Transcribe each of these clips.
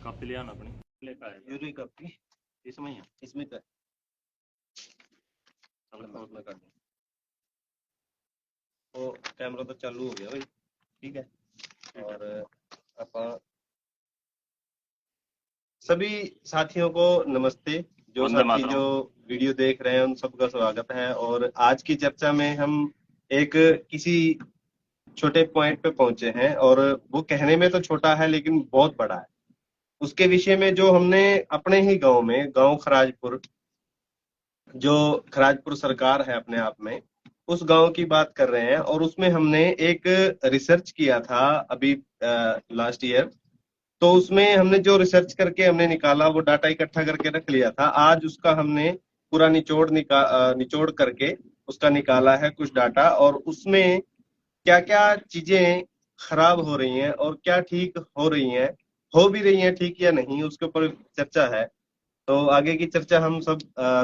Copy लिया ना अपनी लेकर आएगा यूरी कापी इसमें ही है। इसमें तो है। चलो मैं उसमें कर दूं। तो कैमरा तो चालू हो गया भाई, ठीक है। और अपन सभी साथियों को नमस्ते। जो वंदे साथी मातरम। जो वीडियो देख रहे हैं उन सबका स्वागत है। और आज की चर्चा में हम एक किसी छोटे पॉइंट पे पहुंचे हैं, और वो कहने में तो छोटा है लेकिन बहुत बड़ा है। उसके विषय में जो हमने अपने ही गांव में, गांव खराजपुर, जो खराजपुर सरकार है अपने आप में, उस गांव की बात कर रहे हैं। और उसमें हमने एक रिसर्च किया था अभी लास्ट ईयर। तो उसमें हमने जो रिसर्च करके हमने निकाला, वो डाटा इकट्ठा करके रख लिया था। आज उसका हमने पूरा निचोड़ करके उसका निकाला है कुछ डाटा। और उसमें क्या क्या चीजें खराब हो रही हैं और क्या ठीक हो रही हैं, हो भी रही हैं ठीक या नहीं, उसके ऊपर चर्चा है। तो आगे की चर्चा हम सब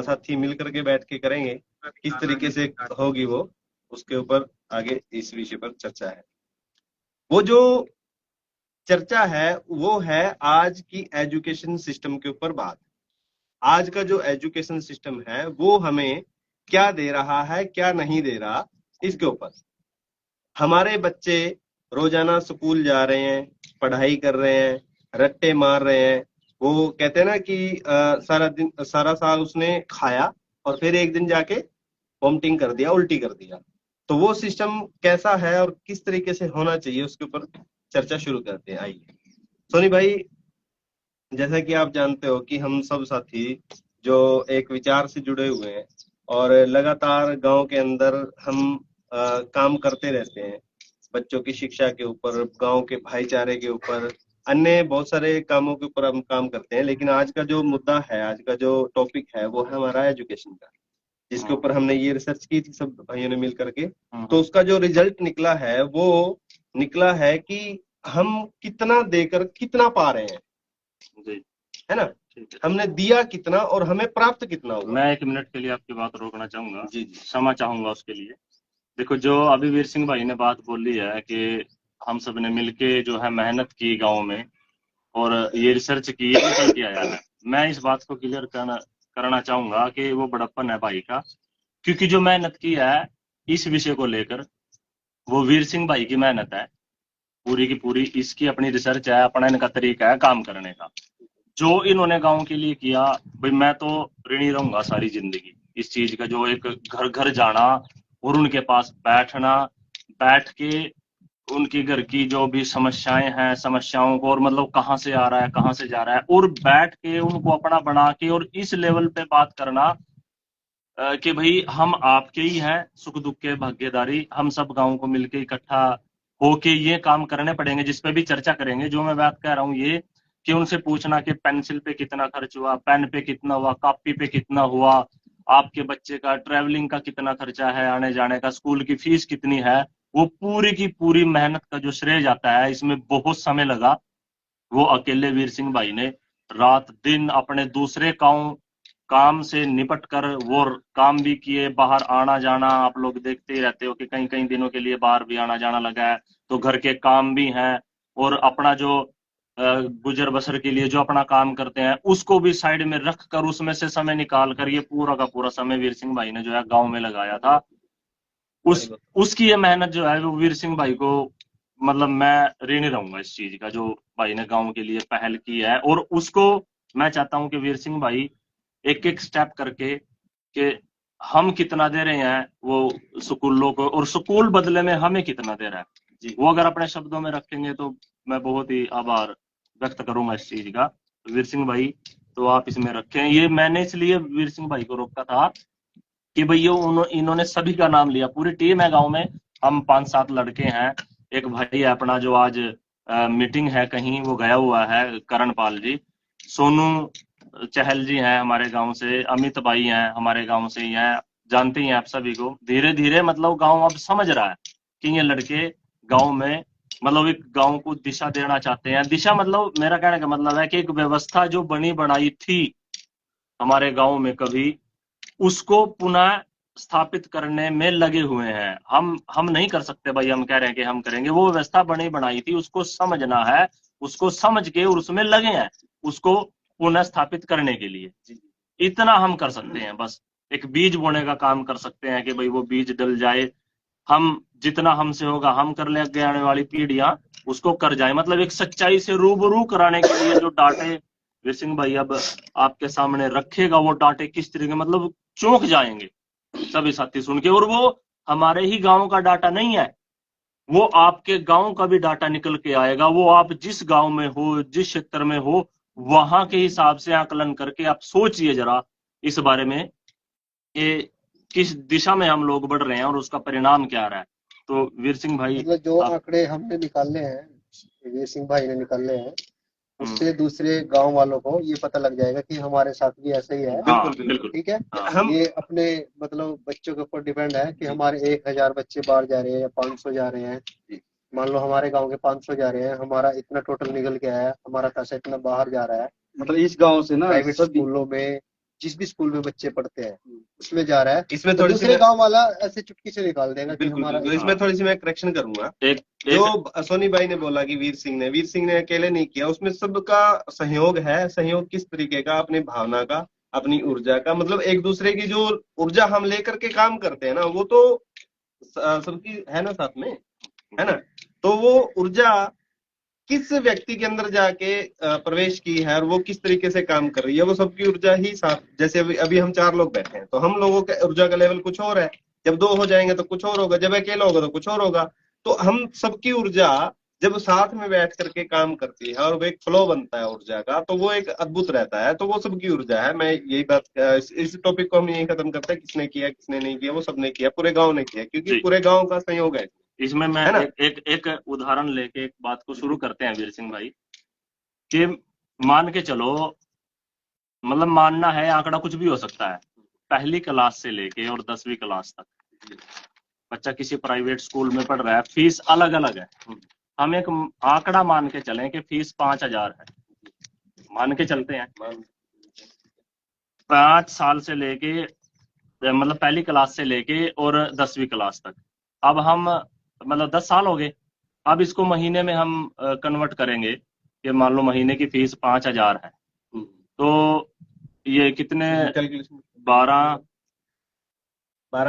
साथी मिल करके बैठ के करेंगे, किस तरीके से होगी वो, उसके ऊपर आगे इस विषय पर चर्चा है। वो जो चर्चा है वो है आज की एजुकेशन सिस्टम के ऊपर बात। आज का जो एजुकेशन सिस्टम है वो हमें क्या दे रहा है, क्या नहीं दे रहा, इसके ऊपर। हमारे बच्चे रोजाना स्कूल जा रहे हैं, पढ़ाई कर रहे हैं, रट्टे मार रहे हैं। वो कहते हैं ना कि सारा दिन, सारा साल उसने खाया और फिर एक दिन जाके वॉमिटिंग कर दिया, उल्टी कर दिया। तो वो सिस्टम कैसा है और किस तरीके से होना चाहिए, उसके ऊपर चर्चा शुरू करते हैं। आइए सोनी भाई, जैसा कि आप जानते हो कि हम सब साथी जो एक विचार से जुड़े हुए हैं और लगातार गांव के अंदर हम काम करते रहते हैं, बच्चों की शिक्षा के ऊपर, गांव के भाईचारे के ऊपर, अन्य बहुत सारे कामों के ऊपर हम काम करते हैं। लेकिन आज का जो मुद्दा है, आज का जो टॉपिक है, वो है हमारा एजुकेशन का, जिसके ऊपर हमने ये रिसर्च की थी सब भाइयों ने मिल करके। तो उसका जो रिजल्ट निकला है वो निकला है कि हम कितना देकर कितना पा रहे हैं, जी है ना। ठीक है। हमने दिया कितना और हमें प्राप्त कितना हुआ। मैं 1 मिनट के लिए आपकी बात रोकना चाहूंगा, जी जी। क्षमा चाहूंगा उसके लिए। देखो, जो अभी वीर सिंह भाई ने बात बोली है कि हम सब ने मिलके जो है मेहनत की गांव में और ये रिसर्च की, ये निकल के आया है। मैं इस बात को क्लियर करना चाहूंगा कि वो बड़प्पन है भाई का, क्योंकि जो मेहनत की है इस विषय को लेकर, वो वीर सिंह भाई की मेहनत है पूरी की पूरी। इसकी अपनी रिसर्च है, अपना इनका तरीका है काम करने का। जो इन्होंने गांव के लिए किया, भाई मैं तो ऋणी रहूंगा सारी जिंदगी इस चीज का। जो एक घर घर जाना और उनके पास बैठना, बैठ के उनके घर की जो भी समस्याएं हैं, समस्याओं को, और मतलब कहाँ से आ रहा है, कहाँ से जा रहा है, और बैठ के उनको अपना बना के और इस लेवल पे बात करना कि भाई हम आपके ही हैं, सुख दुख के भागीदारी हम सब गांव को मिलके इकट्ठा होके ये काम करने पड़ेंगे, जिसपे भी चर्चा करेंगे। जो मैं बात कह रहा हूँ ये कि उनसे पूछना कि पेंसिल पे कितना खर्च हुआ, पेन पे कितना हुआ, कॉपी पे कितना हुआ, आपके बच्चे का ट्रैवलिंग का कितना खर्चा है, आने जाने का, स्कूल की फीस कितनी है, वो पूरी की पूरी मेहनत का जो श्रेय जाता है, इसमें बहुत समय लगा। वो अकेले वीर सिंह भाई ने रात दिन अपने दूसरे काम से निपट कर वो काम भी किए। बाहर आना जाना आप लोग देखते ही रहते हो कि कई कई दिनों के लिए बाहर भी आना जाना लगा है। तो घर के काम भी हैं और अपना जो गुजर बसर के लिए जो अपना काम करते हैं उसको भी साइड में रख कर उसमें से समय निकाल कर ये पूरा का पूरा समय वीर सिंह भाई ने जो है गांव में लगाया था। उसकी ये मेहनत जो है वो वीर सिंह भाई को, मतलब मैं ऋणी रहूंगा इस चीज का, जो भाई ने गांव के लिए पहल की है। और उसको मैं चाहता हूं कि वीर सिंह भाई एक एक स्टेप करके कि हम कितना दे रहे हैं वो स्कूलों को, और स्कूल बदले में हमें कितना दे रहा है, वो अगर अपने शब्दों में रखेंगे तो मैं बहुत ही आभार व्यक्त करूंगा इस चीज का। वीर सिंह भाई, तो आप इसमें रखें। ये मैंने इसलिए वीर सिंह भाई को रोका था कि भैया इन्होंने सभी का नाम लिया, पूरी टीम है गांव में, हम 5-7 लड़के हैं। एक भाई है अपना जो आज मीटिंग है कहीं वो गया हुआ है, करणपाल जी। सोनू चहल जी हैं हमारे गांव से, अमित भाई हैं हमारे गांव से ही हैं, जानते ही हैं आप सभी को। धीरे धीरे मतलब गांव अब समझ रहा है कि ये लड़के गांव में मतलब एक गांव को दिशा देना चाहते हैं। दिशा मतलब मेरा कहने का मतलब है कि एक व्यवस्था जो बनी बनाई थी हमारे गांव में कभी, उसको पुनः स्थापित करने में लगे हुए हैं। हम नहीं कर सकते भाई, हम कह रहे हैं कि हम करेंगे, वो व्यवस्था बनी बनाई थी उसको समझना है, उसको समझ के और उसमें लगे हैं। उसको पुनः स्थापित करने के लिए। इतना हम कर सकते हैं, बस एक बीज बोने का काम कर सकते हैं कि भाई वो बीज डल जाए, हम जितना हमसे होगा हम कर ले, आगे आने वाली पीढ़ियां उसको कर जाए। मतलब एक सच्चाई से रूबरू कराने के लिए जो डाटे वीर सिंह भाई अब आपके सामने रखेगा, वो डाटे किस तरीके, मतलब चौंक जाएंगे सभी साथी सुन के। और वो हमारे ही गांव का डाटा नहीं है, वो आपके गांव का भी डाटा निकल के आएगा। वो आप जिस गांव में हो, जिस क्षेत्र में हो, वहां के हिसाब से आकलन करके आप सोचिए जरा इस बारे में कि किस दिशा में हम लोग बढ़ रहे हैं और उसका परिणाम क्या आ रहा है। तो वीर सिंह भाई, मतलब जो आंकड़े हमने निकाले हैं, वीर सिंह भाई ने निकाले हैं, उससे दूसरे गांव वालों को ये पता लग जाएगा कि हमारे साथ भी ऐसा ही है। बिल्कुल ठीक है। हम ये अपने मतलब बच्चों के ऊपर डिपेंड है कि हमारे 1000 बच्चे बाहर जा रहे हैं या 500 जा रहे हैं। मान लो हमारे गांव के 500 जा रहे हैं, हमारा इतना टोटल निकल के आया, हमारा पैसा इतना बाहर जा रहा है। मतलब इस गांव से ना प्राइवेट स्कूलों में, जिस भी स्कूल में बच्चे पढ़ते हैं उसमें जा रहा है। इसमें तो थोड़ी दूसरे सी गांव वाला ऐसे चुटकी से निकाल देगा कि बिल्कुल हमारा। बिल्कुल, इसमें थोड़ी सी मैं करेक्शन करूंगा। जो सोनी भाई ने बोला कि वीर सिंह ने अकेले नहीं किया, उसमें सबका सहयोग है। सहयोग किस तरीके का? अपनी भावना का, अपनी ऊर्जा का। मतलब एक दूसरे की जो ऊर्जा हम लेकर के काम करते हैं ना, वो तो सबकी है ना साथ में, है ना। तो वो ऊर्जा किस व्यक्ति के अंदर जाके प्रवेश की है और वो किस तरीके से काम कर रही है, वो सबकी ऊर्जा ही साथ। जैसे अभी हम 4 लोग बैठे हैं, तो हम लोगों के ऊर्जा का लेवल कुछ और है। जब 2 हो जाएंगे तो कुछ और होगा, जब अकेला होगा तो कुछ और होगा। तो हम सबकी ऊर्जा जब साथ में बैठ करके काम करती है और वो एक फ्लो बनता है ऊर्जा का, तो वो एक अद्भुत रहता है। तो वो सबकी ऊर्जा है। मैं यही बात, इस टॉपिक को हम यही खत्म करते हैं, किसने किया किसने नहीं किया। वो सबने किया, पूरे गाँव ने किया, क्योंकि पूरे गाँव का सहयोग है इसमें। मैं एक उदाहरण लेके एक बात को शुरू करते हैं वीर सिंह भाई, कि मान के चलो, मतलब मानना है आंकड़ा कुछ भी हो सकता है, पहली क्लास से लेके और 10वीं क्लास तक बच्चा किसी प्राइवेट स्कूल में पढ़ रहा है, फीस अलग अलग है। हम एक आंकड़ा मान के चलें कि फीस 5000 है, मान के चलते हैं। 5 साल से लेके, मतलब पहली क्लास से लेके और 10वीं क्लास तक। अब हम मतलब 10 साल हो गए। अब इसको महीने में हम कन्वर्ट करेंगे कि मान लो महीने की फीस 5000 है, तो ये कितने, 12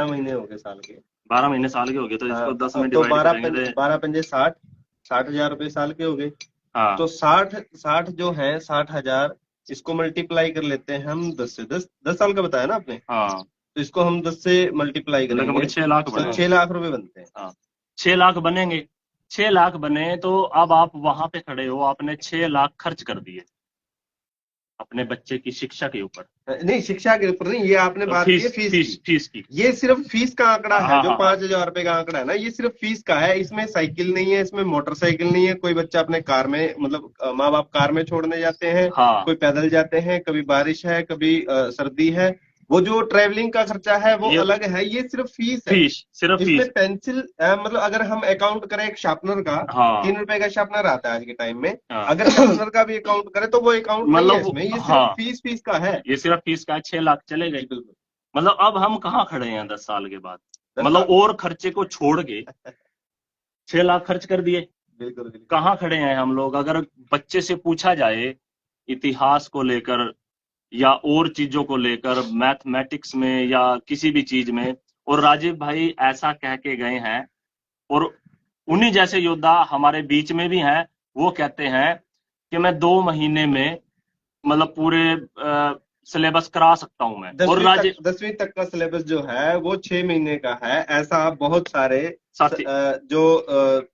महीने हो गए साल के। 12 महीने साल के हो गए, तो इसको 10 में तो डिवाइड करेंगे तो 12 पंजे 60,000 रुपए साल के हो गए। हाँ, तो 60 जो है 60,000, इसको मल्टीप्लाई कर लेते हैं हम 10 से। 10 साल का बताया ना आपने। हाँ, तो इसको हम 10 से मल्टीप्लाई करेंगे, 6 लाख तो बने। 6 लाख रुपए बनते हैं। हाँ, 6 लाख बनेंगे। 6 लाख बने तो अब आप वहां पे खड़े हो, आपने 6 लाख खर्च कर दिए अपने बच्चे की शिक्षा के ऊपर। नहीं, शिक्षा के ऊपर नहीं, ये आपने बात की फीस की। ये सिर्फ फीस का आंकड़ा है। जो 5,000 रुपए का आंकड़ा है ना, ये सिर्फ फीस का है। इसमें साइकिल नहीं है, इसमें मोटरसाइकिल नहीं है। कोई बच्चा अपने कार में, मतलब माँ बाप कार में छोड़ने जाते हैं, कोई पैदल जाते हैं, कभी बारिश है, कभी सर्दी है। वो जो ट्रैवलिंग का खर्चा है वो अलग है। ये सिर्फ फीस है। सिर्फ इसमें पेंसिल, मतलब अगर हम अकाउंट करें एक शार्पनर का, 3 रुपए का शार्पनर आता है आज के टाइम में। अगर शार्पनर का भी अकाउंट करें तो वो अकाउंट नहीं है इसमें। ये सिर्फ फीस का है। ये सिर्फ फीस का 6 लाख चले गए। मतलब अब हम कहाँ खड़े हैं 10 साल के बाद? मतलब और खर्चे को छोड़ के 6 लाख खर्च कर दिए। बिल्कुल। कहाँ खड़े हैं हम लोग? अगर बच्चे से पूछा जाए इतिहास को लेकर या और चीजों को लेकर, मैथमेटिक्स में या किसी भी चीज में, और राजीव भाई ऐसा कह के गए हैं, और उन्हीं जैसे योद्धा हमारे बीच में भी हैं, वो कहते हैं कि मैं 2 महीने में मतलब पूरे सिलेबस करा सकता हूं मैं। और 10वीं तक का सिलेबस जो है वो 6 महीने का है। ऐसा बहुत सारे साथी जो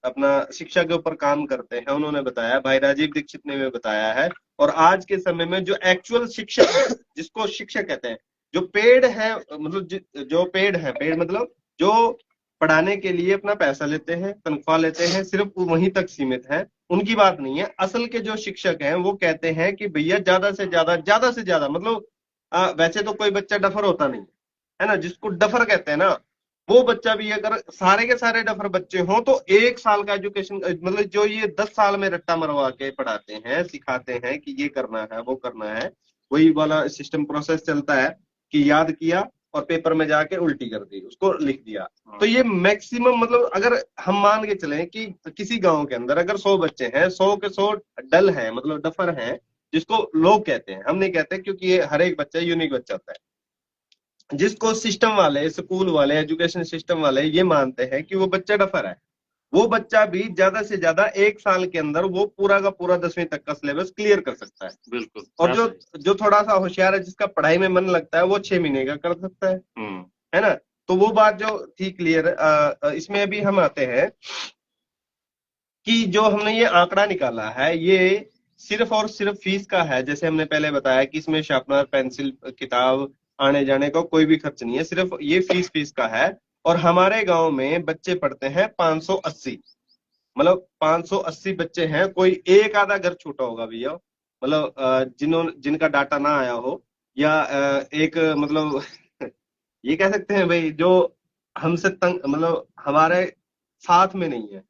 अपना शिक्षा के ऊपर काम करते हैं उन्होंने बताया, भाई राजीव दीक्षित ने भी बताया है। और आज के समय में जो एक्चुअल शिक्षक, जिसको शिक्षक कहते हैं, जो पेड है, मतलब जो पेड है, पेड मतलब जो पढ़ाने के लिए अपना पैसा लेते हैं, तनख्वाह लेते हैं, सिर्फ वहीं तक सीमित है, उनकी बात नहीं है। असल के जो शिक्षक हैं वो कहते हैं कि भैया ज्यादा से ज्यादा, मतलब वैसे तो कोई बच्चा डफर होता नहीं है ना, जिसको डफर कहते हैं ना, वो बच्चा भी अगर सारे के सारे डफर बच्चे हों तो 1 साल का एजुकेशन, मतलब जो ये 10 साल में रट्टा मरवा के पढ़ाते हैं, सिखाते हैं कि ये करना है वो करना है, वही वाला सिस्टम प्रोसेस चलता है कि याद किया और पेपर में जाके उल्टी कर दी, उसको लिख दिया। तो ये मैक्सिमम, मतलब अगर हम मान के चलें कि किसी गांव के अंदर अगर 100 बच्चे हैं, 100 के 100 डल हैं, मतलब डफर हैं, जिसको लोग कहते हैं, हम नहीं कहते, क्योंकि ये हर एक बच्चा यूनिक बच्चा होता है। जिसको सिस्टम वाले, स्कूल वाले, एजुकेशन सिस्टम वाले ये मानते हैं कि वो बच्चा डफर है, वो बच्चा भी ज्यादा से ज्यादा 1 साल के अंदर वो पूरा का पूरा 10वीं तक का सिलेबस क्लियर कर सकता है। बिल्कुल। और जो थोड़ा सा होशियार है, जिसका पढ़ाई में मन लगता है, वो 6 महीने का कर सकता है ना। तो वो बात जो थी क्लियर। इसमें अभी हम आते हैं कि जो हमने ये आंकड़ा निकाला है, ये सिर्फ और सिर्फ फीस का है। जैसे हमने पहले बताया कि इसमें शार्पनर, पेंसिल, किताब, आने जाने का कोई भी खर्च नहीं है, सिर्फ ये फीस का है। और हमारे गांव में बच्चे पढ़ते हैं 580, मतलब 580 बच्चे हैं। कोई एक आधा घर छूटा होगा भैया, मतलब जिनका डाटा ना आया हो, या एक मतलब ये कह सकते हैं भाई, जो हमसे तंग, मतलब हमारे साथ में नहीं है,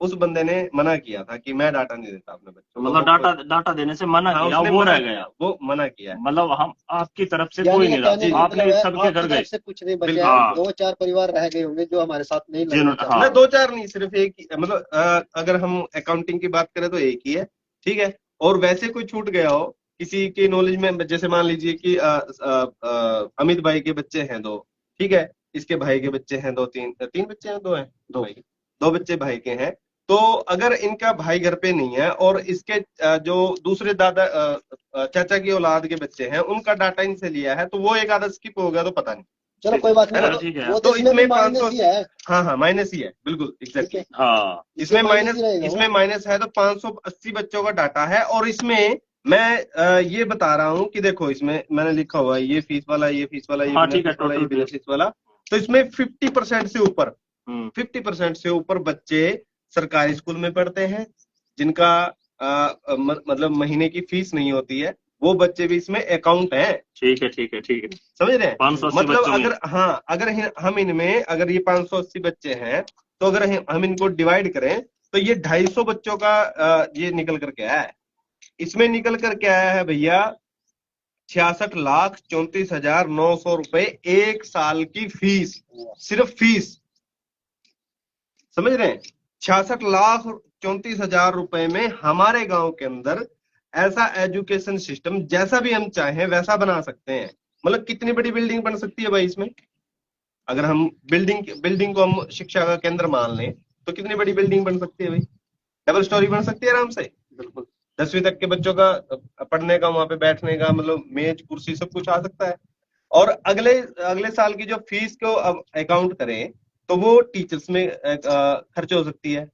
उस बंदे ने मना किया था कि मैं डाटा नहीं देता अपने बच्चों को। मतलब डाटा देने से मना हाँ, किया, उसने वो मना रह किया, गया। वो मना किया है। मतलब हम आपकी तरफ से यानी कोई ये नहीं कहने रहा, का आपने मतलब है, सबके घर आपकी गए। तरफ से कुछ नहीं बचे हाँ। हैं, 2-4 परिवार रह गए होंगे जो हमारे साथ नहीं लगना जिन्होंने- चाहते। हाँ। नहीं, 2-4 नहीं, सिर्फ एक ही, मतलब अगर हम अकाउंटिंग की बात करें तो एक ही है, ठीक है। और वैसे कोई छूट गया हो किसी के नॉलेज में, जैसे मान लीजिए कि अमित भाई के बच्चे हैं 2, ठीक है, इसके भाई के बच्चे हैं 2, 3 बच्चे हैं, 2 हैं, 2 भाई, 2 बच्चे भाई के हैं। तो अगर इनका भाई घर पे नहीं है और इसके जो दूसरे दादा चाचा की औलाद के बच्चे हैं, उनका डाटा इनसे लिया है, तो वो एक आधा स्किप हो गया तो पता नहीं। चलो कोई बात है ना? नहीं, ठीक है। वो तो तो इसमें भी इसमें माइनस 500, ही है। हाँ हाँ, माइनस ही है, बिल्कुल एग्जैक्टली। हाँ, इसमें माइनस, ही रहेगा वो। इसमें माइनस है, तो 580 बच्चों का डाटा है। और इसमें मैं ये बता रहा हूँ कि देखो, इसमें मैंने लिखा हुआ है ये फीस वाला, ये फीस वाला, ये हाँ, बिना ठीक है, फीस वाला, ये टोटल बिना फीस वाला। तो इसमें 50% से ऊपर, हम्म 50% से ऊपर बच्चे सरकारी स्कूल में पढ़ते हैं, जिनका मतलब महीने की फीस नहीं होती है, वो बच्चे भी इसमें अकाउंट हैं। ठीक है, ठीक है, ठीक है। समझ रहे हैं? 580 मतलब बच्चों में। अगर, हाँ, अगर हम इनमें, अगर ये 580 बच्चे हैं, तो अगर हम इनको डिवाइड करें तो ये 250 बच्चों का ये निकल करके आया है। इसमें निकल करके आया है भैया 66,34,900 रुपए 1 साल की फीस, सिर्फ फीस। समझ रहे हैं? 66,34,000 रुपए में हमारे गांव के अंदर ऐसा एजुकेशन सिस्टम जैसा भी हम चाहें वैसा बना सकते हैं। मतलब कितनी बड़ी बिल्डिंग बन सकती है भाई इसमें। अगर हम बिल्डिंग को हम शिक्षा का केंद्र मान लें, तो कितनी बड़ी बिल्डिंग बन सकती है भाई। डबल स्टोरी बन सकती है आराम से। बिल्कुल। 10वीं तक के बच्चों का पढ़ने का, वहां पे बैठने का, मतलब मेज कुर्सी सब कुछ आ सकता है। और अगले अगले साल की जो फीस को अब अकाउंट करें, तो वो टीचर्स में खर्च हो सकती है।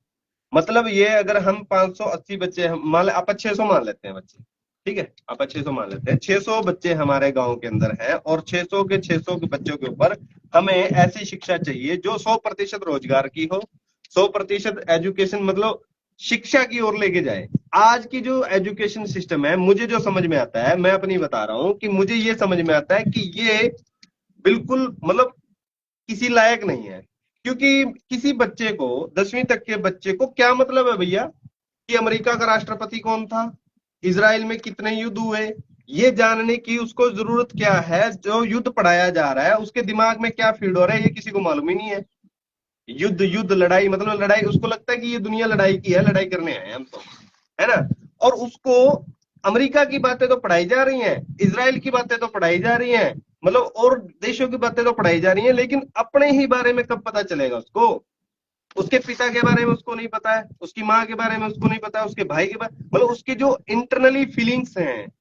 मतलब ये अगर हम 580 बच्चे, मान आप 600 मान लेते हैं बच्चे, ठीक है, आप 600 मान लेते हैं, 600 बच्चे हमारे गांव के अंदर हैं, और 600 के बच्चों के ऊपर हमें ऐसी शिक्षा चाहिए जो 100% रोजगार की हो, 100% एजुकेशन, मतलब शिक्षा की ओर लेके जाए। आज की जो एजुकेशन सिस्टम है, मुझे जो समझ में आता है, मैं अपनी बता रहा हूं कि मुझे ये समझ में आता है कि ये बिल्कुल, मतलब किसी लायक नहीं है। क्योंकि किसी बच्चे को, 10वीं तक के बच्चे को क्या मतलब है भैया कि अमेरिका का राष्ट्रपति कौन था, इजराइल में कितने युद्ध हुए, ये जानने की उसको जरूरत क्या है। जो युद्ध पढ़ाया जा रहा है उसके दिमाग में क्या फीड हो रहा है, ये किसी को मालूम ही नहीं है। युद्ध युद्ध लड़ाई, मतलब लड़ाई, उसको लगता है कि ये दुनिया लड़ाई की है, लड़ाई करने आए हम तो, है ना। और उसको अमेरिका की बातें तो पढ़ाई जा रही हैं, इजराइल की बातें तो पढ़ाई जा रही हैं, मतलब और देशों की बातें तो पढ़ाई जा रही हैं, लेकिन अपने ही बारे में कब पता चलेगा उसको। उसके पिता के बारे में उसको नहीं पता है, उसकी माँ के बारे में उसको नहीं पता है, उसके भाई के बारे, मतलब उसकी जो इंटरनली फीलिंग्स हैं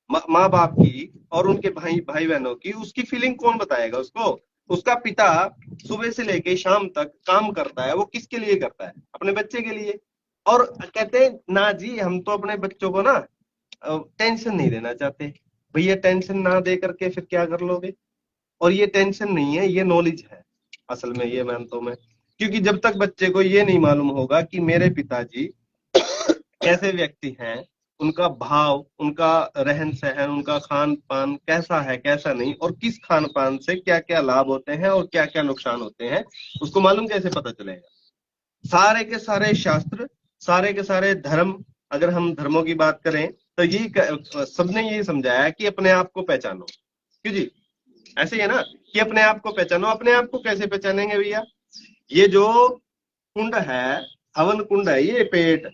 माँ बाप की और उनके भाई भाई बहनों की, उसकी फीलिंग कौन बताएगा उसको। उसका पिता सुबह से लेके शाम तक काम करता है, वो किसके लिए करता है, अपने बच्चे के लिए। और कहते हैं ना जी, हम तो अपने बच्चों को ना टेंशन नहीं देना चाहते। भैया टेंशन ना दे करके फिर क्या कर लोगे। और ये टेंशन नहीं है, ये नॉलेज है असल में, ये मानता हूं मैं। क्योंकि जब तक बच्चे को ये नहीं मालूम होगा कि मेरे पिताजी कैसे व्यक्ति हैं, उनका भाव, उनका रहन सहन, उनका खान पान कैसा है कैसा नहीं, और किस खान पान से क्या क्या लाभ होते हैं और क्या क्या नुकसान होते हैं, उसको मालूम कैसे पता चलेगा। सारे के सारे शास्त्र, सारे के सारे धर्म, अगर हम धर्मों की बात करें तो यही सबने यही समझाया कि अपने आप को पहचानो। क्यों जी, ऐसे ही है ना कि अपने आप को पहचानो। अपने आप को कैसे पहचानेंगे भैया। ये जो कुंड है, हवन कुंड है, ये पेट,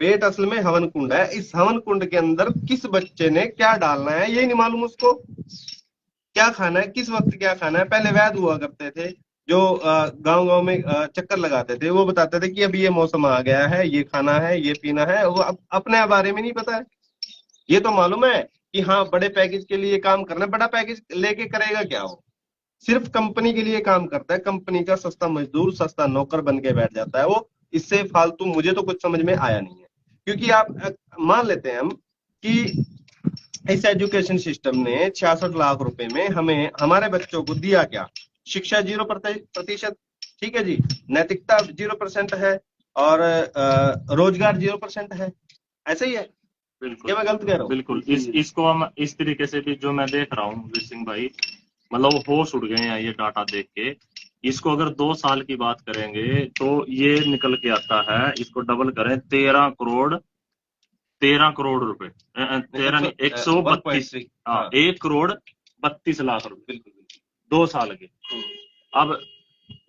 पेट असल में हवन कुंड है। इस हवन कुंड के अंदर किस बच्चे ने क्या डालना है ये नहीं मालूम उसको, क्या खाना है, किस वक्त क्या खाना है। पहले वैद हुआ करते थे जो गांव गांव में चक्कर लगाते थे, वो बताते थे कि अभी ये मौसम आ गया है, ये खाना है, ये पीना है। वो अपने बारे में नहीं पता है। ये तो मालूम है कि हाँ बड़े पैकेज के लिए काम करना है। बड़ा पैकेज लेके करेगा क्या? वो सिर्फ कंपनी के लिए काम करता है, कंपनी का सस्ता मजदूर, सस्ता नौकर बन के बैठ जाता है वो। इससे फालतू मुझे तो कुछ समझ में आया नहीं है। क्योंकि आप मान लेते हैं हम कि इस एजुकेशन सिस्टम ने 66 लाख रुपए में हमें हमारे बच्चों को दिया क्या? शिक्षा 0%, ठीक है जी, नैतिकता 0% है, और रोजगार 0% है। ऐसे ही है, बिल्कुल क्या मैं गलत कह रहा हूँ? बिल्कुल। इसको हम इस तरीके से भी, जो मैं देख रहा हूँ वीर सिंह भाई, मतलब होश उड़ गए हैं ये डाटा देख के। इसको अगर 2 साल की बात करेंगे तो ये निकल के आता है, इसको डबल करें, 13 करोड़ रुपए, 13 नहीं, 132, 1.3। हाँ, 1 करोड़ 32 लाख रुपए, बिल्कुल 2 साल के। अब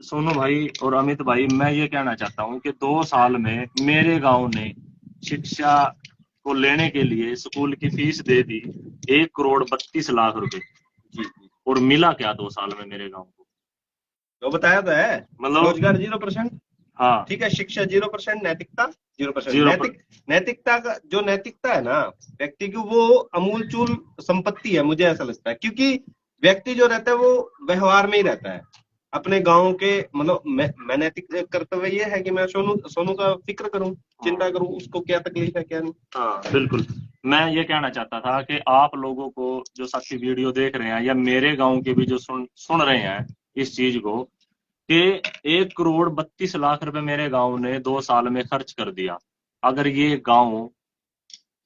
सोनू भाई और अमित भाई, मैं ये कहना चाहता हूँ कि 2 साल में मेरे गांव ने शिक्षा को लेने के लिए स्कूल की फीस दे दी 1 करोड़ 32 लाख रुपए, जी। और मिला क्या 2 साल में मेरे गांव को? तो बताया तो है, मतलब रोजगार 0%, हाँ, ठीक है, शिक्षा 0%, नैतिकता 0%। 0। नैतिकता का जो नैतिकता है ना व्यक्ति की, वो अमूलचूल संपत्ति है, मुझे ऐसा लगता है। क्योंकि व्यक्ति जो रहता है वो व्यवहार में ही रहता है अपने गांव के। मतलब मैं नैतिक कर्तव्य ये है कि मैं सोनू का फिक्र करूं, चिंता करूं, उसको क्या तकलीफ है क्या नहीं। हाँ बिल्कुल। मैं ये कहना चाहता था कि आप लोगों को जो साथी वीडियो देख रहे हैं, या मेरे गांव के भी जो सुन रहे हैं इस चीज को, कि 1 करोड़ 32 लाख रुपए मेरे गांव ने 2 साल में खर्च कर दिया। अगर ये गांव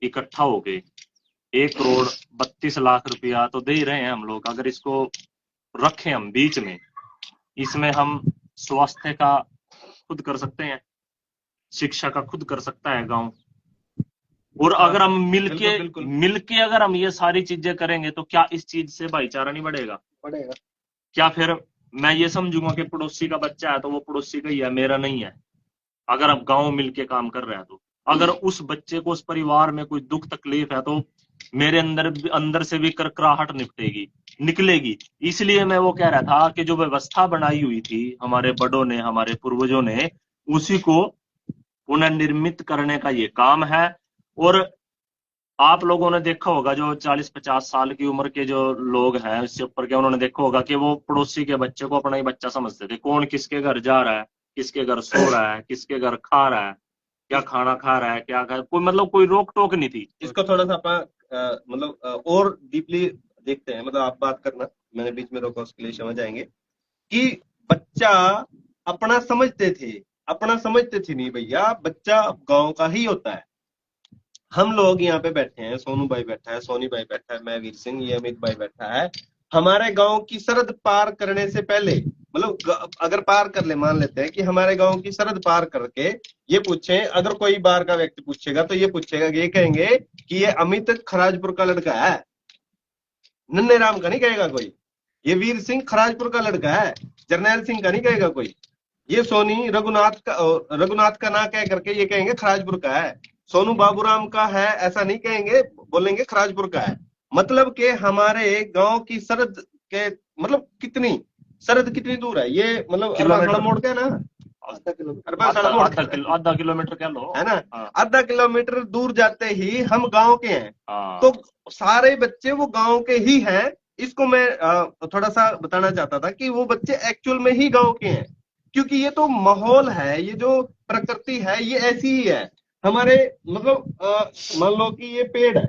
इकट्ठा हो गए, 1 करोड़ 32 लाख रुपया तो दे ही रहे हैं हम लोग। अगर इसको रखें हम बीच में, इसमें हम स्वास्थ्य का खुद कर सकते हैं, शिक्षा का खुद कर सकता है गांव। और अगर हम मिलके अगर हम ये सारी चीजें करेंगे तो क्या इस चीज से भाईचारा नहीं बढ़ेगा? बढ़ेगा। क्या फिर मैं ये समझूंगा कि पड़ोसी का बच्चा है तो वो पड़ोसी का ही है, मेरा नहीं है? अगर अब गांव मिलके काम कर रहा है तो अगर उस बच्चे को, उस परिवार में कोई दुख तकलीफ है, तो मेरे अंदर से भी करकराहट निकलेगी। इसलिए मैं वो कह रहा था कि जो व्यवस्था बनाई हुई थी हमारे बड़ों ने, हमारे पूर्वजों ने, उसी को पुनर्निर्मित करने का ये काम है। और आप लोगों ने देखा होगा, जो 40-50 साल की उम्र के जो लोग हैं, इससे ऊपर के, उन्होंने देखा होगा कि वो पड़ोसी के बच्चे को अपना ही बच्चा समझते थे। कौन किसके घर जा रहा है, किसके घर सो रहा है, किसके घर खा रहा है, क्या खाना खा रहा है, क्या खा, कोई मतलब कोई रोक टोक नहीं थी। इसको थोड़ा सा और डीपली देखते हैं। मतलब आप बात करना, मैंने बीच में रोका, उसके लिए समझ आएंगे कि बच्चा अपना समझते थे, अपना समझते थे नहीं भैया, बच्चा गांव का ही होता है। हम लोग यहाँ पे बैठे हैं, सोनू भाई बैठा है, सोनी भाई बैठा है, मैं वीर सिंह, ये अमित भाई बैठा है। हमारे गांव की सरहद पार करने से पहले, मतलब अगर पार कर ले, मान लेते हैं कि हमारे गांव की सरहद पार करके ये पूछे, अगर कोई बाहर का व्यक्ति पूछेगा तो ये पूछेगा, ये कहेंगे कि ये अमित खराजपुर का लड़का है, नन्हे राम का नहीं कहेगा कोई। ये वीर सिंह खराजपुर का लड़का है, जरनैल सिंह का नहीं कहेगा कोई। ये सोनी रघुनाथ का ना कह करके ये कहेंगे खराजपुर का है। सोनू बाबूराम का है ऐसा नहीं कहेंगे, बोलेंगे खराजपुर का है। मतलब के हमारे गांव की सरहद के, मतलब कितनी सरहद कितनी दूर है ये, मतलब अरबा मोड़ का है ना, आधा किलोमीटर कह लो, है ना। हाँ। आधा किलोमीटर दूर जाते ही हम गांव के हैं। तो सारे बच्चे वो गांव के ही हैं। इसको मैं थोड़ा सा बताना चाहता था कि वो बच्चे एक्चुअल में ही गांव के हैं। क्योंकि ये तो माहौल है, ये जो प्रकृति है ये ऐसी ही है हमारे। मतलब मान लो कि ये पेड़ है,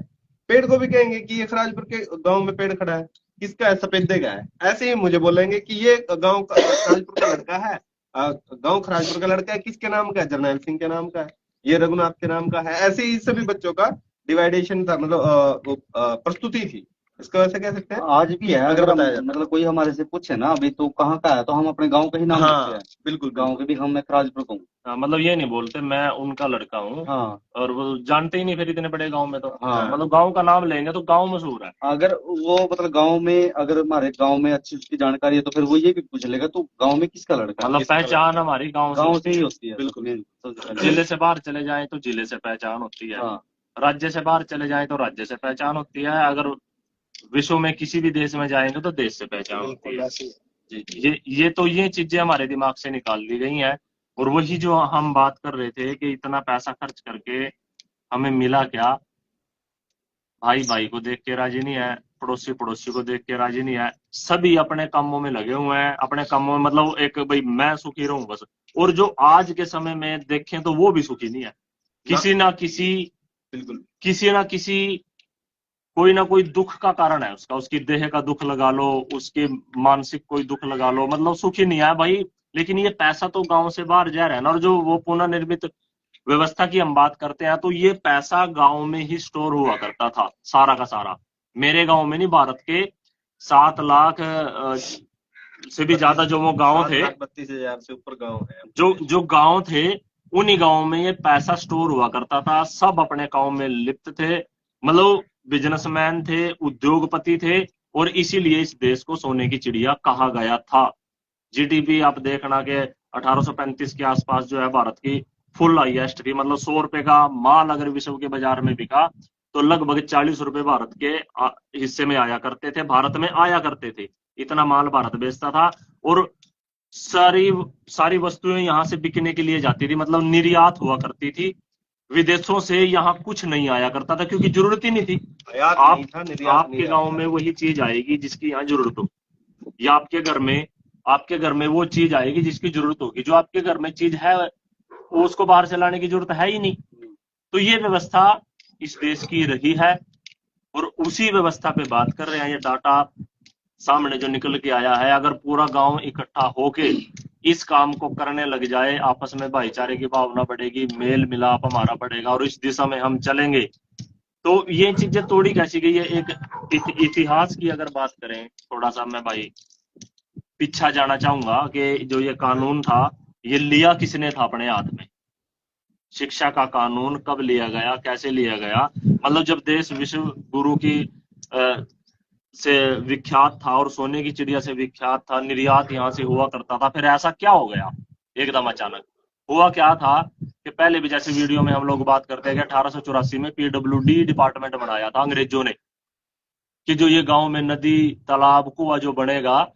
पेड़ को भी कहेंगे कि ये खराजपुर के गांव में पेड़ खड़ा है, किसका है? सफेदे का है। ऐसे ही मुझे बोलेंगे कि ये गांव का खराजपुर का लड़का है, गांव खराजपुर का लड़का है, किसके नाम का है? जरनैल सिंह के नाम का है, ये रघुनाथ के नाम का है। ऐसे ही सभी बच्चों का डिवाइडेशन था, मतलब प्रस्तुति थी इसको ऐसे कह सकते हैं। आज भी है, अगर अगर हम बताया जाता है। मतलब कोई हमारे से पूछे ना अभी तो कहाँ का है, तो हम अपने गांव का ही नाम हाँ लेते हैं। बिल्कुल गांव बिल्कुल। के भी हम, मैं राजपुर का हूँ। हाँ, मतलब ये नहीं बोलते मैं उनका लड़का हूँ, हाँ और वो जानते ही नहीं फिर इतने बड़े गांव में तो। हाँ। मतलब गांव का नाम लेंगे तो गांव मशहूर है। अगर वो मतलब गांव में, अगर हमारे गांव में अच्छी उसकी जानकारी है तो फिर वो ये भी पूछ लेगा तो गांव में किसका लड़का है। मतलब किसका पहचान लड़का? हमारी गांव से गांव होती से ही है। होती है बिल्कुल। main सबसे पहले। जिले से बाहर चले जाएं तो जिले से पहचान होती है, हाँ राज्य से बाहर चले जाएं तो राज्य से पहचान होती है, अगर विश्व में किसी भी देश में जाएंगे तो देश से पहचान होती बिल्कुल है। ऐसे ही है। जी जी। ये चीजें हमारे दिमाग से निकाल दी गई हैं। और वही जो हम बात कर रहे थे कि इतना पैसा खर्च करके हमें मिला क्या। भाई भाई को देख के राजी नहीं है, पड़ोसी पड़ोसी को देख के राजी नहीं है, सभी अपने कामों में लगे हुए हैं, अपने कामों में मतलब एक भाई मैं सुखी रहूं बस। और जो आज के समय में देखें तो वो भी सुखी नहीं है। किसी ना किसी बिल्कुल। किसी ना किसी कोई ना कोई दुख का कारण है उसका, उसकी देह का दुख लगा लो, उसके मानसिक कोई दुख लगा लो, मतलब सुखी नहीं है भाई। लेकिन ये पैसा तो गांव से बाहर जा रहा है ना। और जो वो पुनर्निर्मित व्यवस्था की हम बात करते हैं तो ये पैसा गांव में ही स्टोर हुआ करता था सारा का सारा। मेरे गांव में नहीं, भारत के 7 लाख से भी ज्यादा जो वो गांव थे, 32,000 से ऊपर गांव है। जो गांव थे, उन्हीं गांव में ये पैसा स्टोर हुआ करता था। सब अपने गांव में लिप्त थे, मतलब बिजनेसमैन थे, उद्योगपति थे, और इसीलिए इस देश को सोने की चिड़िया कहा गया था। जीडीपी आप देखना कि 1835 के आसपास जो है भारत की फुल हाईएस्ट थी, मतलब 100 रुपए का माल अगर विश्व के बाजार में बिका तो लगभग 40 रुपए भारत के हिस्से में आया करते थे, भारत में आया करते थे। इतना माल भारत बेचता था। और सारी सारी वस्तुएं यहाँ से बिकने के लिए जाती थी, मतलब निर्यात हुआ करती थी। विदेशों से यहाँ कुछ नहीं आया करता था क्योंकि जरूरत ही नहीं थी। आयात आप नहीं था, निर्यात आपके नहीं गांव था। में वही चीज आएगी जिसकी यहाँ जरूरत हो, या आपके घर में वो चीज आएगी जिसकी जरूरत होगी। जो आपके घर में चीज है वो उसको बाहर से लाने की जरूरत है ही नहीं। तो ये व्यवस्था इस देश की रही है, और उसी व्यवस्था पे बात कर रहे हैं। ये डाटा सामने जो निकल के आया है, अगर पूरा गांव इकट्ठा होके इस काम को करने लग जाए, आपस में भाईचारे की भावना बढ़ेगी, मेल मिलाप हमारा बढ़ेगा, और इस दिशा में हम चलेंगे। तो ये चीजें तोड़ी कैसी गई है। एक इतिहास की अगर बात करें, थोड़ा सा मैं भाई पीछा जाना चाहूंगा कि जो ये कानून था ये लिया किसने था अपने हाथ में। शिक्षा का कानून कब लिया गया, कैसे लिया गया, मतलब जब देश विश्व गुरु की से विख्यात था और सोने की चिड़िया से विख्यात था, निर्यात यहाँ से हुआ करता था, फिर ऐसा क्या हो गया एकदम अचानक। हुआ क्या था कि पहले भी जैसे वीडियो में हम लोग बात करते हैं कि 1884 में पीडब्ल्यूडी डिपार्टमेंट बनाया था अंग्रेजों ने, कि जो ये गांव में नदी तालाब कुआं जो बनेगा,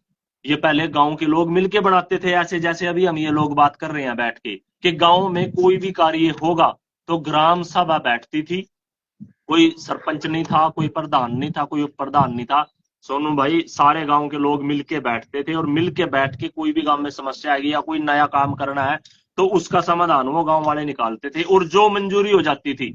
ये पहले गांव के लोग मिलके बनाते थे, ऐसे जैसे अभी हम ये लोग बात कर रहे हैं बैठ के, कि गांव में कोई भी कार्य होगा तो ग्राम सभा बैठती थी। कोई सरपंच नहीं था, कोई प्रधान नहीं था, कोई उप प्रधान नहीं था। सोनू भाई, सारे गांव के लोग मिलके बैठते थे, और मिलके बैठ के कोई भी गांव में समस्या आएगी या कोई नया काम करना है तो उसका समाधान वो गांव वाले निकालते थे, और जो मंजूरी हो जाती थी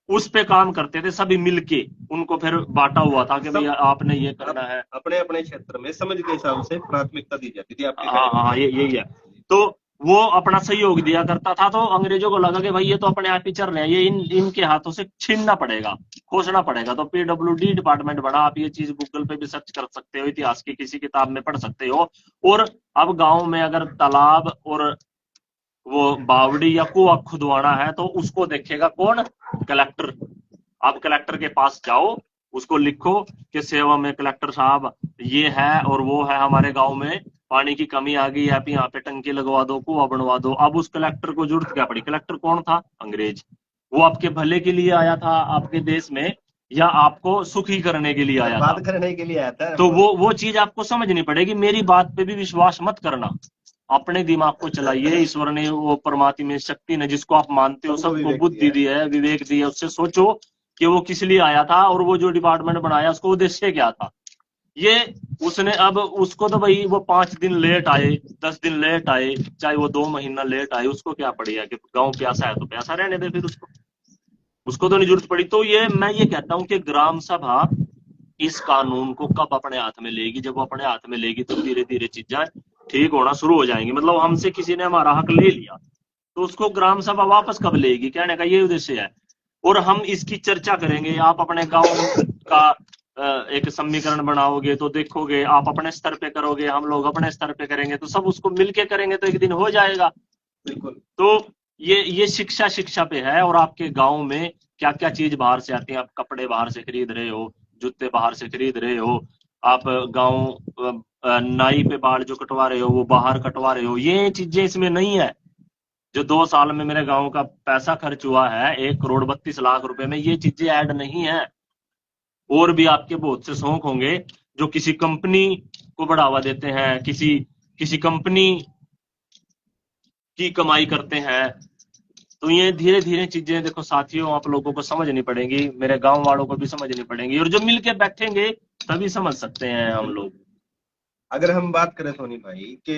उस पे काम करते थे सभी मिलके। उनको फिर बांटा हुआ था कि भाई आपने ये करना है। अपने अपने क्षेत्र में समझ के हिसाब से प्राथमिकता दी जाती थी आपके हाँ हाँ, ये यही है। तो वो अपना सहयोग दिया करता था, तो अंग्रेजों को लगा कि भाई ये तो अपने आप ही चल रहे हैं, ये इनके हाथों से छीनना पड़ेगा, खोसना पड़ेगा। तो पीडब्ल्यूडी डिपार्टमेंट बना। आप ये चीज गूगल पे भी सर्च कर सकते हो, इतिहास की किसी किताब में पढ़ सकते हो। और अब गांव में अगर तालाब और वो बावड़ी या कुआं खुदवाना है तो उसको देखेगा कौन? कलेक्टर। आप कलेक्टर के पास जाओ, उसको लिखो कि सेवा में कलेक्टर साहब ये है और वो है, हमारे गांव में पानी की कमी आ गई है, यहाँ पे टंकी लगवा दो, कुआं बनवा दो। अब उस कलेक्टर को जरूरत क्या पड़ी? कलेक्टर कौन था? अंग्रेज। वो आपके भले के लिए आया था आपके देश में, या आपको सुखी करने के लिए आया था? बात करने के लिए आता है। तो वो चीज आपको समझनी पड़ेगी। मेरी बात पे भी विश्वास मत करना, अपने दिमाग को चलाइए। ईश्वर ने, वो परमात्मा में शक्ति ने, जिसको आप मानते हो, सबको सबको विवेक बुद्धि दिया दी है, विवेक दिया, उससे सोचो कि वो किस लिए आया था, और वो जो डिपार्टमेंट बनाया उसको उद्देश्य क्या था। ये उसने, अब उसको तो भाई वो 5 दिन लेट आए, 10 दिन लेट आए, चाहे वो 2 महीना लेट आए, उसको क्या पड़ी है कि गांव प्यासा है तो प्यासा रहने दे, फिर उसको तो नहीं जरूरत पड़ी। तो ये मैं ये कहता हूं कि ग्राम सभा इस कानून को कब अपने हाथ में लेगी? जब वो अपने हाथ में लेगी तो धीरे धीरे चीजें ठीक होना शुरू हो जाएंगी। मतलब हमसे किसी ने हमारा हक ले लिया तो उसको ग्राम सभा वापस कब लेगी, कहने का ये उद्देश्य है। और हम इसकी चर्चा करेंगे। आप अपने गांव का एक समीकरण बनाओगे तो देखोगे, आप अपने स्तर पे करोगे, हम लोग अपने स्तर पे करेंगे, तो सब उसको मिलके करेंगे तो एक दिन हो जाएगा। बिल्कुल। तो ये शिक्षा पे है। और आपके गांव में क्या क्या चीज बाहर से आती है, आप कपड़े बाहर से खरीद रहे हो, जूते बाहर से खरीद रहे हो, आप गांव नाई पे बाल जो कटवा रहे हो वो बाहर कटवा रहे हो, ये चीजें इसमें नहीं है। जो 2 साल में मेरे गांव का पैसा खर्च हुआ है 1,32,00,000 रुपए में, ये चीजें ऐड नहीं है। और भी आपके बहुत से शौक होंगे जो किसी कंपनी को बढ़ावा देते हैं, किसी कंपनी की कमाई करते हैं। तो ये धीरे धीरे चीजें देखो साथियों, आप लोगों को समझनी पड़ेंगी, मेरे गांव वालों को भी समझनी पड़ेंगी, और जो मिलके बैठेंगे तभी समझ सकते हैं हम लोग। अगर हम बात करें सोनी भाई कि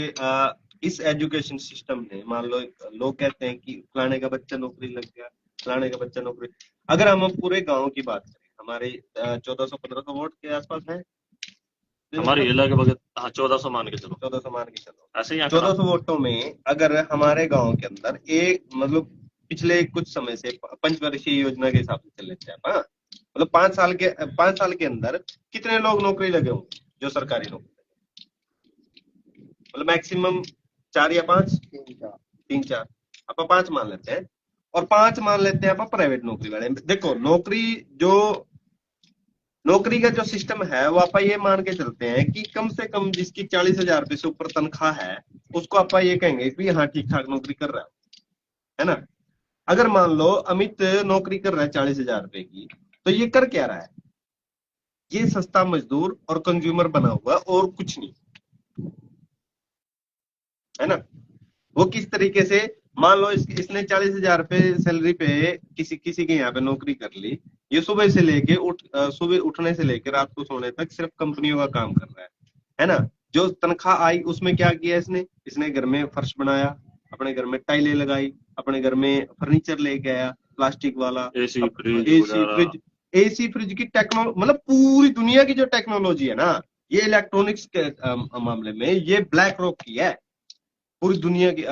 इस एजुकेशन सिस्टम ने, मान लो लोग कहते हैं कि फलाने का बच्चा नौकरी लग गया, फलाने का बच्चा नौकरी। अगर हम पूरे गांव की बात करें, हमारे 1400-1500 वोट के आसपास है हमारी ये लगभग 1400 मान के चलो, 1400 मान के चलो। ऐसे ही 1400 वोटों में अगर हमारे गांव के अंदर एक मतलब पिछले कुछ समय से पंचवर्षीय योजना के हिसाब से चल लेते हैं, हाँ, मतलब 5 साल के अंदर कितने लोग नौकरी लगे होंगे जो सरकारी नौकरी, मतलब मैक्सिमम 4 या 5, 3-4, आप 5 मान लेते हैं, और 5 मान लेते हैं आप प्राइवेट नौकरी वाले। देखो नौकरी का जो सिस्टम है वो आप ये मान के चलते हैं कि कम से कम जिसकी 40,000 रुपए से ऊपर तनख्वाह है उसको आप ये कहेंगे कि हाँ ठीक ठाक नौकरी कर रहा है ना। अगर मान लो अमित नौकरी कर रहा है 40,000 रुपए की, तो ये कर क्या रहा है? ये सस्ता मजदूर और कंज्यूमर बना हुआ और कुछ नहीं, है ना। वो किस तरीके से, मान लो इसने 40,000 रुपए सैलरी पे किसी के यहाँ पे नौकरी कर ली, ये सुबह से लेके सुबह उठने से लेकर रात को सोने तक सिर्फ कंपनियों का काम कर रहा है ना। जो तनख्वाह आई उसमें क्या किया इसने घर में फर्श बनाया, अपने घर में टाइलें लगाई, अपने घर में फर्नीचर लेके आया प्लास्टिक वाला, एसी फ्रिज की टेक्नोलॉजी, मतलब पूरी दुनिया की जो टेक्नोलॉजी है ना, ये इलेक्ट्रॉनिक्स के मामले में ये ब्लैक रॉक की है। पूरी दुनिया की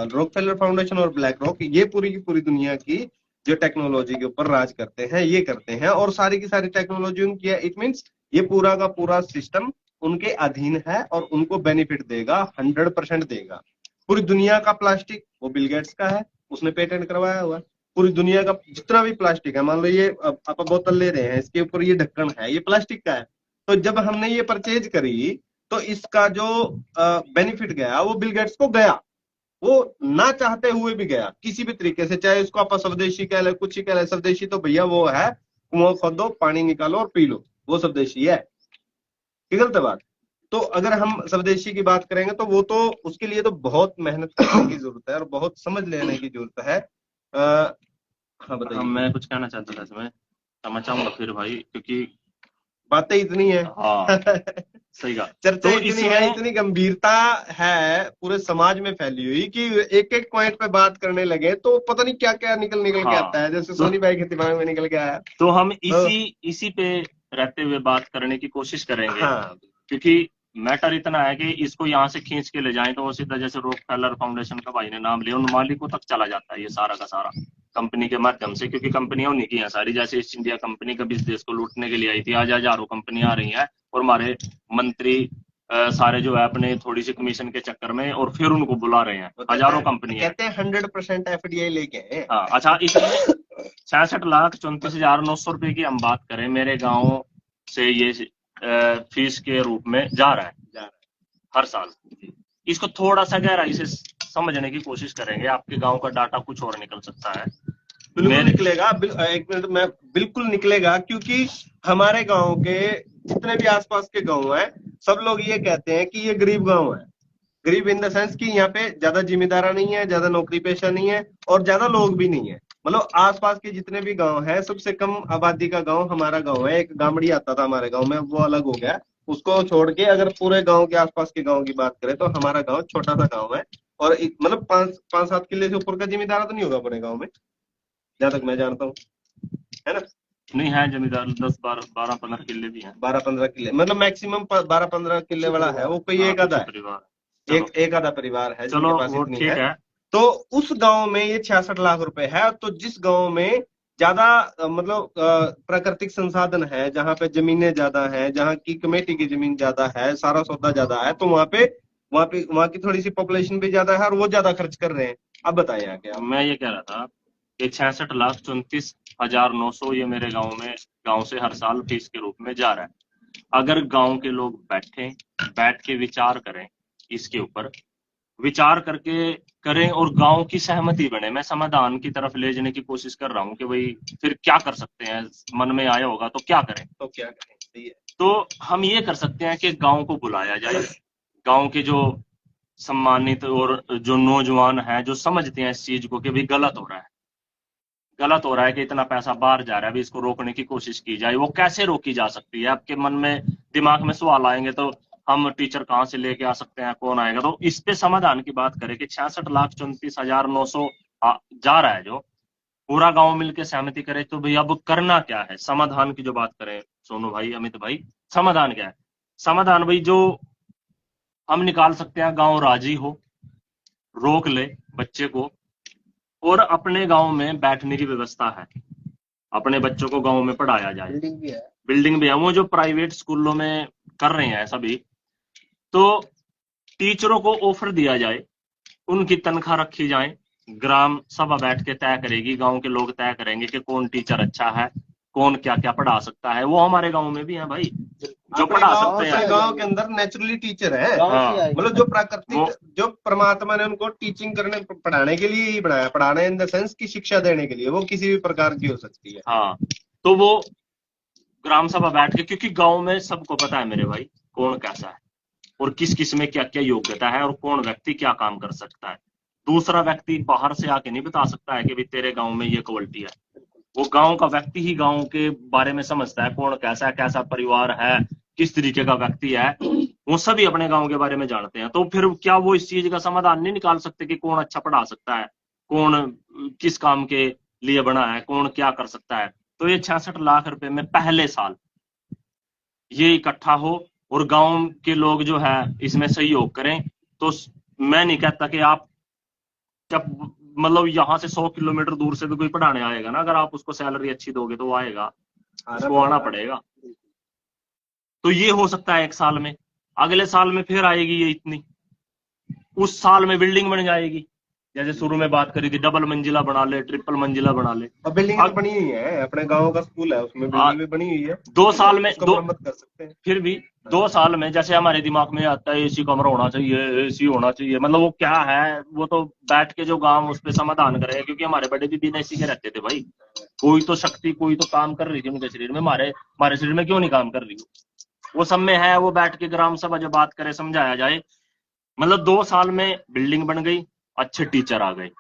रॉकफेलर फाउंडेशन और ब्लैक रॉक, ये पूरी की पूरी दुनिया की जो टेक्नोलॉजी के ऊपर राज करते हैं, ये करते हैं, और सारी की सारी टेक्नोलॉजी उनकी है। इट मीन्स ये पूरा का पूरा सिस्टम उनके अधीन है और उनको बेनिफिट देगा, 100% देगा। पूरी दुनिया का प्लास्टिक वो बिल गेट्स का है, उसने पेटेंट करवाया हुआ। पूरी दुनिया का जितना भी प्लास्टिक है, मान लो ये आप बोतल ले रहे हैं, इसके ऊपर ये ढक्कन है, ये प्लास्टिक का है। तो जब हमने ये परचेज करी तो इसका जो बेनिफिट गया वो बिल गेट्स को गया, वो ना चाहते हुए भी गया किसी भी तरीके से, चाहे उसको आप स्वदेशी कह ले, कुछ ही कह ले। स्वदेशी तो भैया वो है कुआं खोदो पानी निकालो और पी लो, वो स्वदेशी है, गलत बात। तो अगर हम स्वदेशी की बात करेंगे तो वो तो उसके लिए तो बहुत मेहनत करने की जरूरत है और बहुत समझ लेने की जरूरत है। हाँ बताइए। मैं कुछ कहना चाहता था इसमें, क्षमा चाहूंगा फिर भाई, क्योंकि बातें इतनी है। हाँ सही कहा। चर्चा तो इतनी है, इतनी गंभीरता है पूरे समाज में फैली हुई कि एक एक पॉइंट पे बात करने लगे तो पता नहीं क्या क्या निकल के आता है, जैसे सोनी भाई के दिमाग में निकल के आया। तो हम इसी पे रहते हुए बात करने की कोशिश करेंगे। हाँ। क्योंकि मैटर इतना है कि इसको यहाँ से खींच के ले जाएं तो वो सीधा, जैसे रॉकफेलर फाउंडेशन का भाई ने नाम लिया, उन मालिकों तक चला जाता है ये सारा का सारा कंपनी के माध्यम से, क्योंकि कंपनियां उन्हीं की हैं सारी। जैसे ईस्ट इंडिया कंपनी कभी इस देश को लूटने के लिए आई थी, आज हजारों कंपनियां आ रही हैं, और हमारे मंत्री सारे जो है अपने थोड़ी सी कमीशन के चक्कर में और फिर उनको बुला रहे हैं, हजारों कंपनी कहते हैं 100% FDI लेके। हाँ अच्छा, इसमें 66,34,900 रुपए की हम बात करें, मेरे गाँव से ये फीस के रूप में जा रहा है हर साल। इसको थोड़ा सा गहराई से समझने की कोशिश करेंगे, आपके गांव का डाटा कुछ और निकल सकता है। बिल्कुल निकलेगा, एक मिनट में बिल्कुल निकलेगा, क्योंकि हमारे गांव के जितने भी आसपास के गांव हैं सब लोग ये कहते हैं कि ये गरीब गांव है। गरीब इन द सेंस कि यहाँ पे ज्यादा जिम्मेदारा नहीं है, ज्यादा नौकरी पेशा नहीं है और ज्यादा लोग भी नहीं है। मतलब आसपास के जितने भी गांव हैं सबसे कम आबादी का गांव हमारा गांव है। एक गामड़ी आता था हमारे गांव में, वो अलग हो गया, उसको छोड़ के अगर पूरे गांव के आसपास के गांव की बात करें तो हमारा गांव छोटा सा गांव है। और मतलब 5-7 किले से ऊपर का जिम्मेदारा तो नहीं होगा अपने गाँव में, जहां तक मैं जानता हूँ, है ना। नहीं है जमींदार, 10-12-15 किले भी हैं, 12-15 किले, मतलब मैक्सिमम 12-15 किले वाला है वो, कोई एक आधा है, एक आधा परिवार है जिनके पास इतनी है। तो उस गांव में ये 66 लाख रुपए है। तो जिस गांव में ज्यादा मतलब प्राकृतिक संसाधन है, जहाँ पे जमीनें ज्यादा है, जहाँ की कमेटी की जमीन ज्यादा है, सारा सौदा ज्यादा है, तो वहाँ की थोड़ी सी पॉपुलेशन भी ज्यादा है और वो ज्यादा खर्च कर रहे हैं। अब बताइए आगे आप। मैं ये कह रहा था कि 66,34,900 ये मेरे गांव से हर साल फीस के रूप में जा रहा है। अगर गांव के लोग बैठ के विचार करें, इसके ऊपर विचार करके करें और गांव की सहमति बने, मैं समाधान की तरफ ले जाने की कोशिश कर रहा हूं कि भाई फिर क्या कर सकते हैं, मन में आया होगा तो क्या करें। तो क्या करें, सही है। तो हम ये कर सकते हैं कि गांव को बुलाया जाए, गांव के जो सम्मानित और जो नौजवान हैं जो समझते हैं इस चीज को कि भाई गलत हो रहा है कि इतना पैसा बाहर जा रहा है, अभी इसको रोकने की कोशिश की जाए। वो कैसे रोकी जा सकती है? आपके मन में दिमाग में सवाल आएंगे तो हम टीचर कहाँ से लेके आ सकते हैं, कौन आएगा? तो इस पे समाधान की बात करें कि 66,34,900 जा रहा है, जो पूरा गांव मिलकर सहमति करे, तो भाई अब करना क्या है? समाधान की जो बात करें सोनू भाई, अमित भाई, समाधान क्या है? समाधान भाई जो हम निकाल सकते हैं, गांव राजी हो, रोक ले बच्चे को, और अपने गांव में बैठने की व्यवस्था है, अपने बच्चों को गांव में पढ़ाया जाए, बिल्डिंग भी है। वो जो प्राइवेट स्कूलों में कर रहे हैं सभी, तो टीचरों को ऑफर दिया जाए, उनकी तनख्वाह रखी जाए, ग्राम सभा बैठ के तय करेगी, गांव के लोग तय करेंगे कि कौन टीचर अच्छा है, कौन क्या क्या पढ़ा सकता है। वो हमारे गांव में भी है भाई, जो पढ़ा सकते हैं। गांव के अंदर नेचुरली टीचर है, मतलब जो प्राकृतिक, जो परमात्मा ने उनको टीचिंग करने पढ़ाने के लिए ही बनाया, पढ़ाने इन द सेंस की शिक्षा देने के लिए, वो किसी भी प्रकार की हो सकती है। हाँ, तो वो ग्राम सभा बैठ के, क्योंकि गांव में सबको पता है मेरे भाई कौन कैसा है और किस किस में क्या क्या योग्यता है और कौन व्यक्ति क्या काम कर सकता है। दूसरा व्यक्ति बाहर से आके नहीं बता सकता है कि भाई तेरे गांव में ये क्वालिटी है। वो गांव का व्यक्ति ही गांव के बारे में समझता है, कौन कैसा है, कैसा परिवार है, किस तरीके का व्यक्ति है, वो सभी अपने गांव के बारे में जानते हैं। तो फिर क्या वो इस चीज का समाधान नहीं निकाल सकते कि कौन अच्छा पढ़ा सकता है, कौन किस काम के लिए बना है, कौन क्या कर सकता है? तो ये 66 लाख रुपए में पहले साल ये इकट्ठा हो और गांव के लोग जो है इसमें सहयोग करें। तो मैं नहीं कहता कि आप जब मतलब यहाँ से 100 किलोमीटर दूर से भी कोई पढ़ाने आएगा ना, अगर आप उसको सैलरी अच्छी दोगे तो वो आएगा, उसको आना पड़ेगा। तो ये हो सकता है एक साल में, अगले साल में फिर आएगी ये इतनी, उस साल में बिल्डिंग बन जाएगी, जैसे शुरू में बात करी थी, डबल मंजिला बना ले, ट्रिपल मंजिला बना ले। अब बिल्डिंग बनी हुई है, अपने गांव का स्कूल है, उसमें बिल्डिंग भी बनी हुई है। 2 साल में मरम्मत कर सकते हैं। फिर भी 2 साल में जैसे हमारे दिमाग में आता है एसी कमरा होना चाहिए, एसी होना चाहिए, मतलब वो क्या है, वो तो बैठ के जो गांव उस पर समाधान करे, क्योंकि हमारे बड़े भी बिना एसी के रहते थे भाई। कोई तो शक्ति, कोई तो काम कर रही थी उनके शरीर में, हमारे शरीर में क्यों नहीं काम कर रही? वो सब में है, वो बैठ के ग्राम सभा जो बात करे, समझाया जाए। मतलब 2 साल में बिल्डिंग बन गई, अच्छे टीचर आ गए।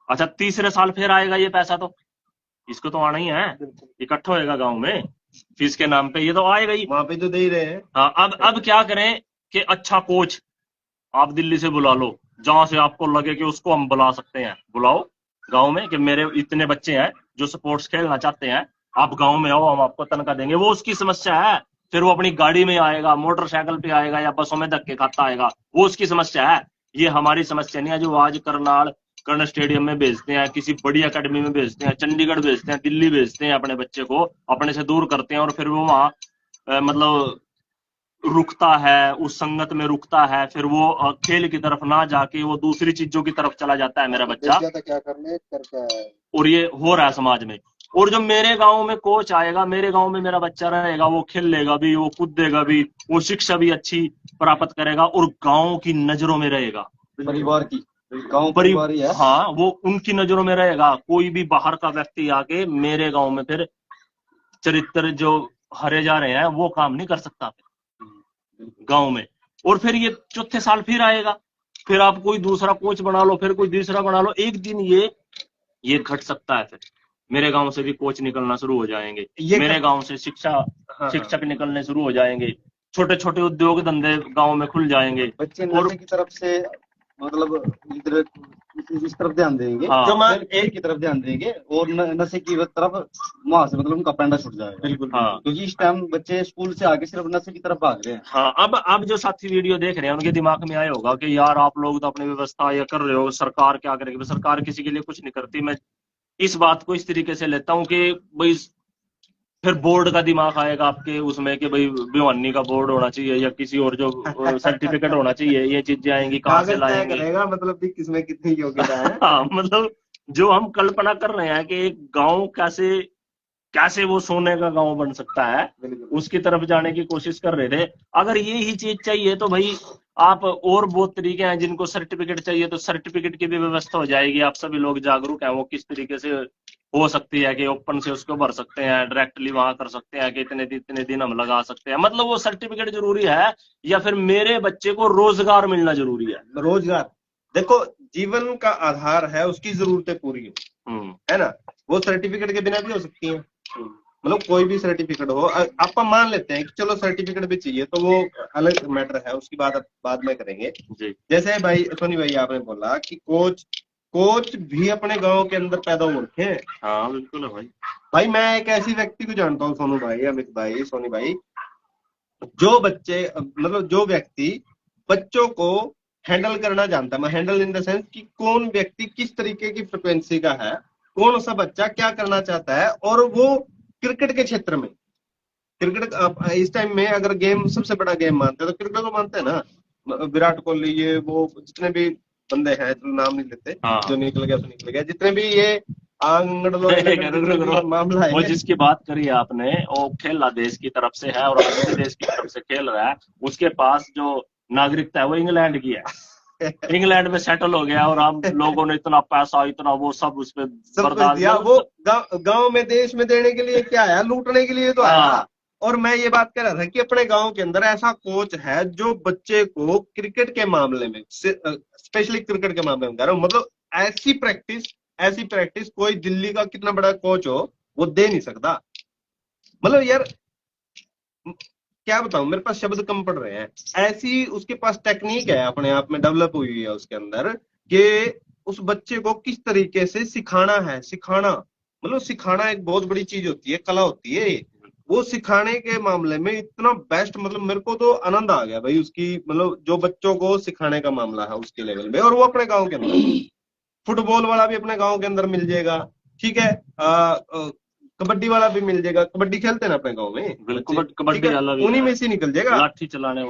अच्छा, तीसरे साल फिर आएगा ये पैसा, तो इसको तो आना ही है, इकट्ठा होएगा गांव में फीस के नाम पे, ये तो आएगा ही, वहां पे तो दे ही रहे हैं। हाँ, अब क्या करें कि अच्छा कोच आप दिल्ली से बुला लो, जहां से आपको लगे कि उसको हम बुला सकते हैं, बुलाओ गांव में कि मेरे इतने बच्चे हैं जो स्पोर्ट्स खेलना चाहते हैं, आप गांव में आओ, हम आपको तनख्वाह देंगे। वो उसकी समस्या है, फिर वो अपनी गाड़ी में आएगा, मोटरसाइकिल पे आएगा या बसों में धक्के खाता आएगा, वो उसकी समस्या है। ये हमारी समस्या नहीं है जो आज करनाल कर्ण स्टेडियम में भेजते हैं, किसी बड़ी एकेडमी में भेजते हैं, चंडीगढ़ भेजते हैं, दिल्ली भेजते हैं, अपने बच्चे को अपने से दूर करते हैं, और फिर वो वहां मतलब रुकता है, उस संगत में रुकता है, फिर वो खेल की तरफ ना जाके वो दूसरी चीजों की तरफ चला जाता है मेरा बच्चा। क्या करने करके, और ये हो रहा है समाज में। और जो मेरे गांव में कोच आएगा, मेरे गांव में मेरा बच्चा रहेगा, वो खेल लेगा भी, वो कूदेगा भी, वो शिक्षा भी अच्छी प्राप्त करेगा और गांव की नजरों में रहेगा, परिवार की, गांव परिवार ही है। हाँ, वो उनकी नजरों में रहेगा। कोई भी बाहर का व्यक्ति आके मेरे गांव में फिर चरित्र जो हरे जा रहे हैं वो काम नहीं कर सकता गांव में। और फिर ये चौथे साल फिर आएगा, फिर आप कोई दूसरा कोच बना लो, फिर कोई तीसरा बना लो, एक दिन ये घट सकता है। फिर मेरे गांव से भी कोच निकलना शुरू हो जाएंगे, मेरे गांव से शिक्षक निकलने शुरू हो जाएंगे, छोटे छोटे उद्योग धंधे गांव में खुल जाएंगे। बच्चे नशे की तरफ से मतलब इस तरफ ध्यान देंगे, हाँ, जो मैं एक की तरफ ध्यान देंगे और नशे की तरफ वहां से मतलब उनका पैंडा छूट जाएगा। बिल्कुल, हाँ, क्योंकि इस टाइम बच्चे स्कूल से आगे सिर्फ नशे की तरफ भाग रहे हैं। हाँ, अब जो साथी वीडियो देख रहे हैं उनके दिमाग में आया होगा कि यार आप लोग तो अपनी व्यवस्था ये कर रहे हो, सरकार क्या करेगी? सरकार किसी के लिए कुछ नहीं करती। मैं इस बात को इस तरीके से लेता हूँ कि भाई फिर बोर्ड का दिमाग आएगा आपके उसमें कि भाई भिवानी का बोर्ड होना चाहिए या किसी और जो सर्टिफिकेट होना चाहिए, ये चीजें आएंगी, कहाँ से कागज तय लाएंगे। करेगा मतलब कि किसमें कितनी योग्यता है। हाँ, मतलब जो हम कल्पना कर रहे हैं कि एक गांव कैसे कैसे वो सोने का गांव बन सकता है, बिल्कुल उसकी तरफ जाने की कोशिश कर रहे थे। अगर ये ही चीज चाहिए तो भाई आप और बहुत तरीके हैं, जिनको सर्टिफिकेट चाहिए तो सर्टिफिकेट की भी व्यवस्था हो जाएगी। आप सभी लोग जागरूक हैं, वो किस तरीके से हो सकती है कि ओपन से उसको भर सकते हैं, डायरेक्टली वहां कर सकते हैं कि इतने दिन हम लगा सकते हैं। मतलब वो सर्टिफिकेट जरूरी है या फिर मेरे बच्चे को रोजगार मिलना जरूरी है। रोजगार, देखो जीवन का आधार है उसकी जरूरतें पूरी हो, है ना। वो सर्टिफिकेट के बिना भी हो सकती है, मतलब कोई भी सर्टिफिकेट हो। आप मान लेते हैं कि चलो सर्टिफिकेट भी चाहिए तो वो अलग मैटर है, उसकी बात बाद में करेंगे जी। जैसे भाई सोनी भाई आपने बोला कि कोच भी अपने गांव के अंदर पैदा हो रखे हैं। हाँ बिल्कुल है भाई। भाई मैं एक ऐसी व्यक्ति को जानता हूँ, सोनू भाई, अमित भाई, सोनी भाई, जो बच्चे मतलब जो व्यक्ति बच्चों को हैंडल करना जानता है। मैं हैंडल इन द सेंस कि कौन व्यक्ति किस तरीके की फ्रिक्वेंसी का है, कौन सा बच्चा क्या करना चाहता है। और वो क्रिकेट के क्षेत्र में, क्रिकेट इस टाइम में अगर गेम सबसे बड़ा गेम मानते हैं तो क्रिकेट को मानते हैं ना। विराट कोहली, ये वो जितने भी बंदे हैं, तो नाम नहीं लेते, हाँ। जो निकल गया तो निकल गया, जितने भी ये मामला वो है। जिसकी बात करी आपने, वो खेला देश की तरफ से है और आगे भी देश की तरफ से खेल रहा है। उसके पास जो नागरिकता है वो इंग्लैंड की है, इंग्लैंड में सेटल हो गया और हम लोगों ने इतना पैसा, इतना वो सब उस पर सब कुछ बर्दाश्त दिया। वो गांव में देश में देने के लिए क्या है, लूटने के लिए तो आया। हाँ। और मैं ये बात कर रहा था कि अपने गांव के अंदर ऐसा कोच है जो बच्चे को क्रिकेट के मामले में, स्पेशली क्रिकेट के मामले में कह रहा हूं, मतलब ऐसी प्रैक्टिस कोई दिल्ली का कितना बड़ा कोच हो वो दे नहीं सकता। मतलब यार क्या बताऊं, मेरे पास शब्द कम पड़ रहे हैं। ऐसी उसके पास टेक्निक है अपने आप में डेवलप हुई है उसके अंदर कि उस बच्चे को किस तरीके से सिखाना है। मतलब सिखाना एक बहुत बड़ी चीज होती है, कला होती है। वो सिखाने के मामले में इतना बेस्ट, मतलब मेरे को तो आनंद आ गया भाई उसकी, मतलब जो बच्चों को सिखाने का मामला है उसके लेवल में। और वो अपने गांव के अंदर, फुटबॉल वाला भी अपने गांव के अंदर मिल जाएगा, ठीक है। कबड्डी वाला भी मिल जाएगा, कबड्डी खेलते हैं ना अपने गांव में, कबड्डी वाला भी उन्हीं में से निकल जाएगा। लाठी चलाने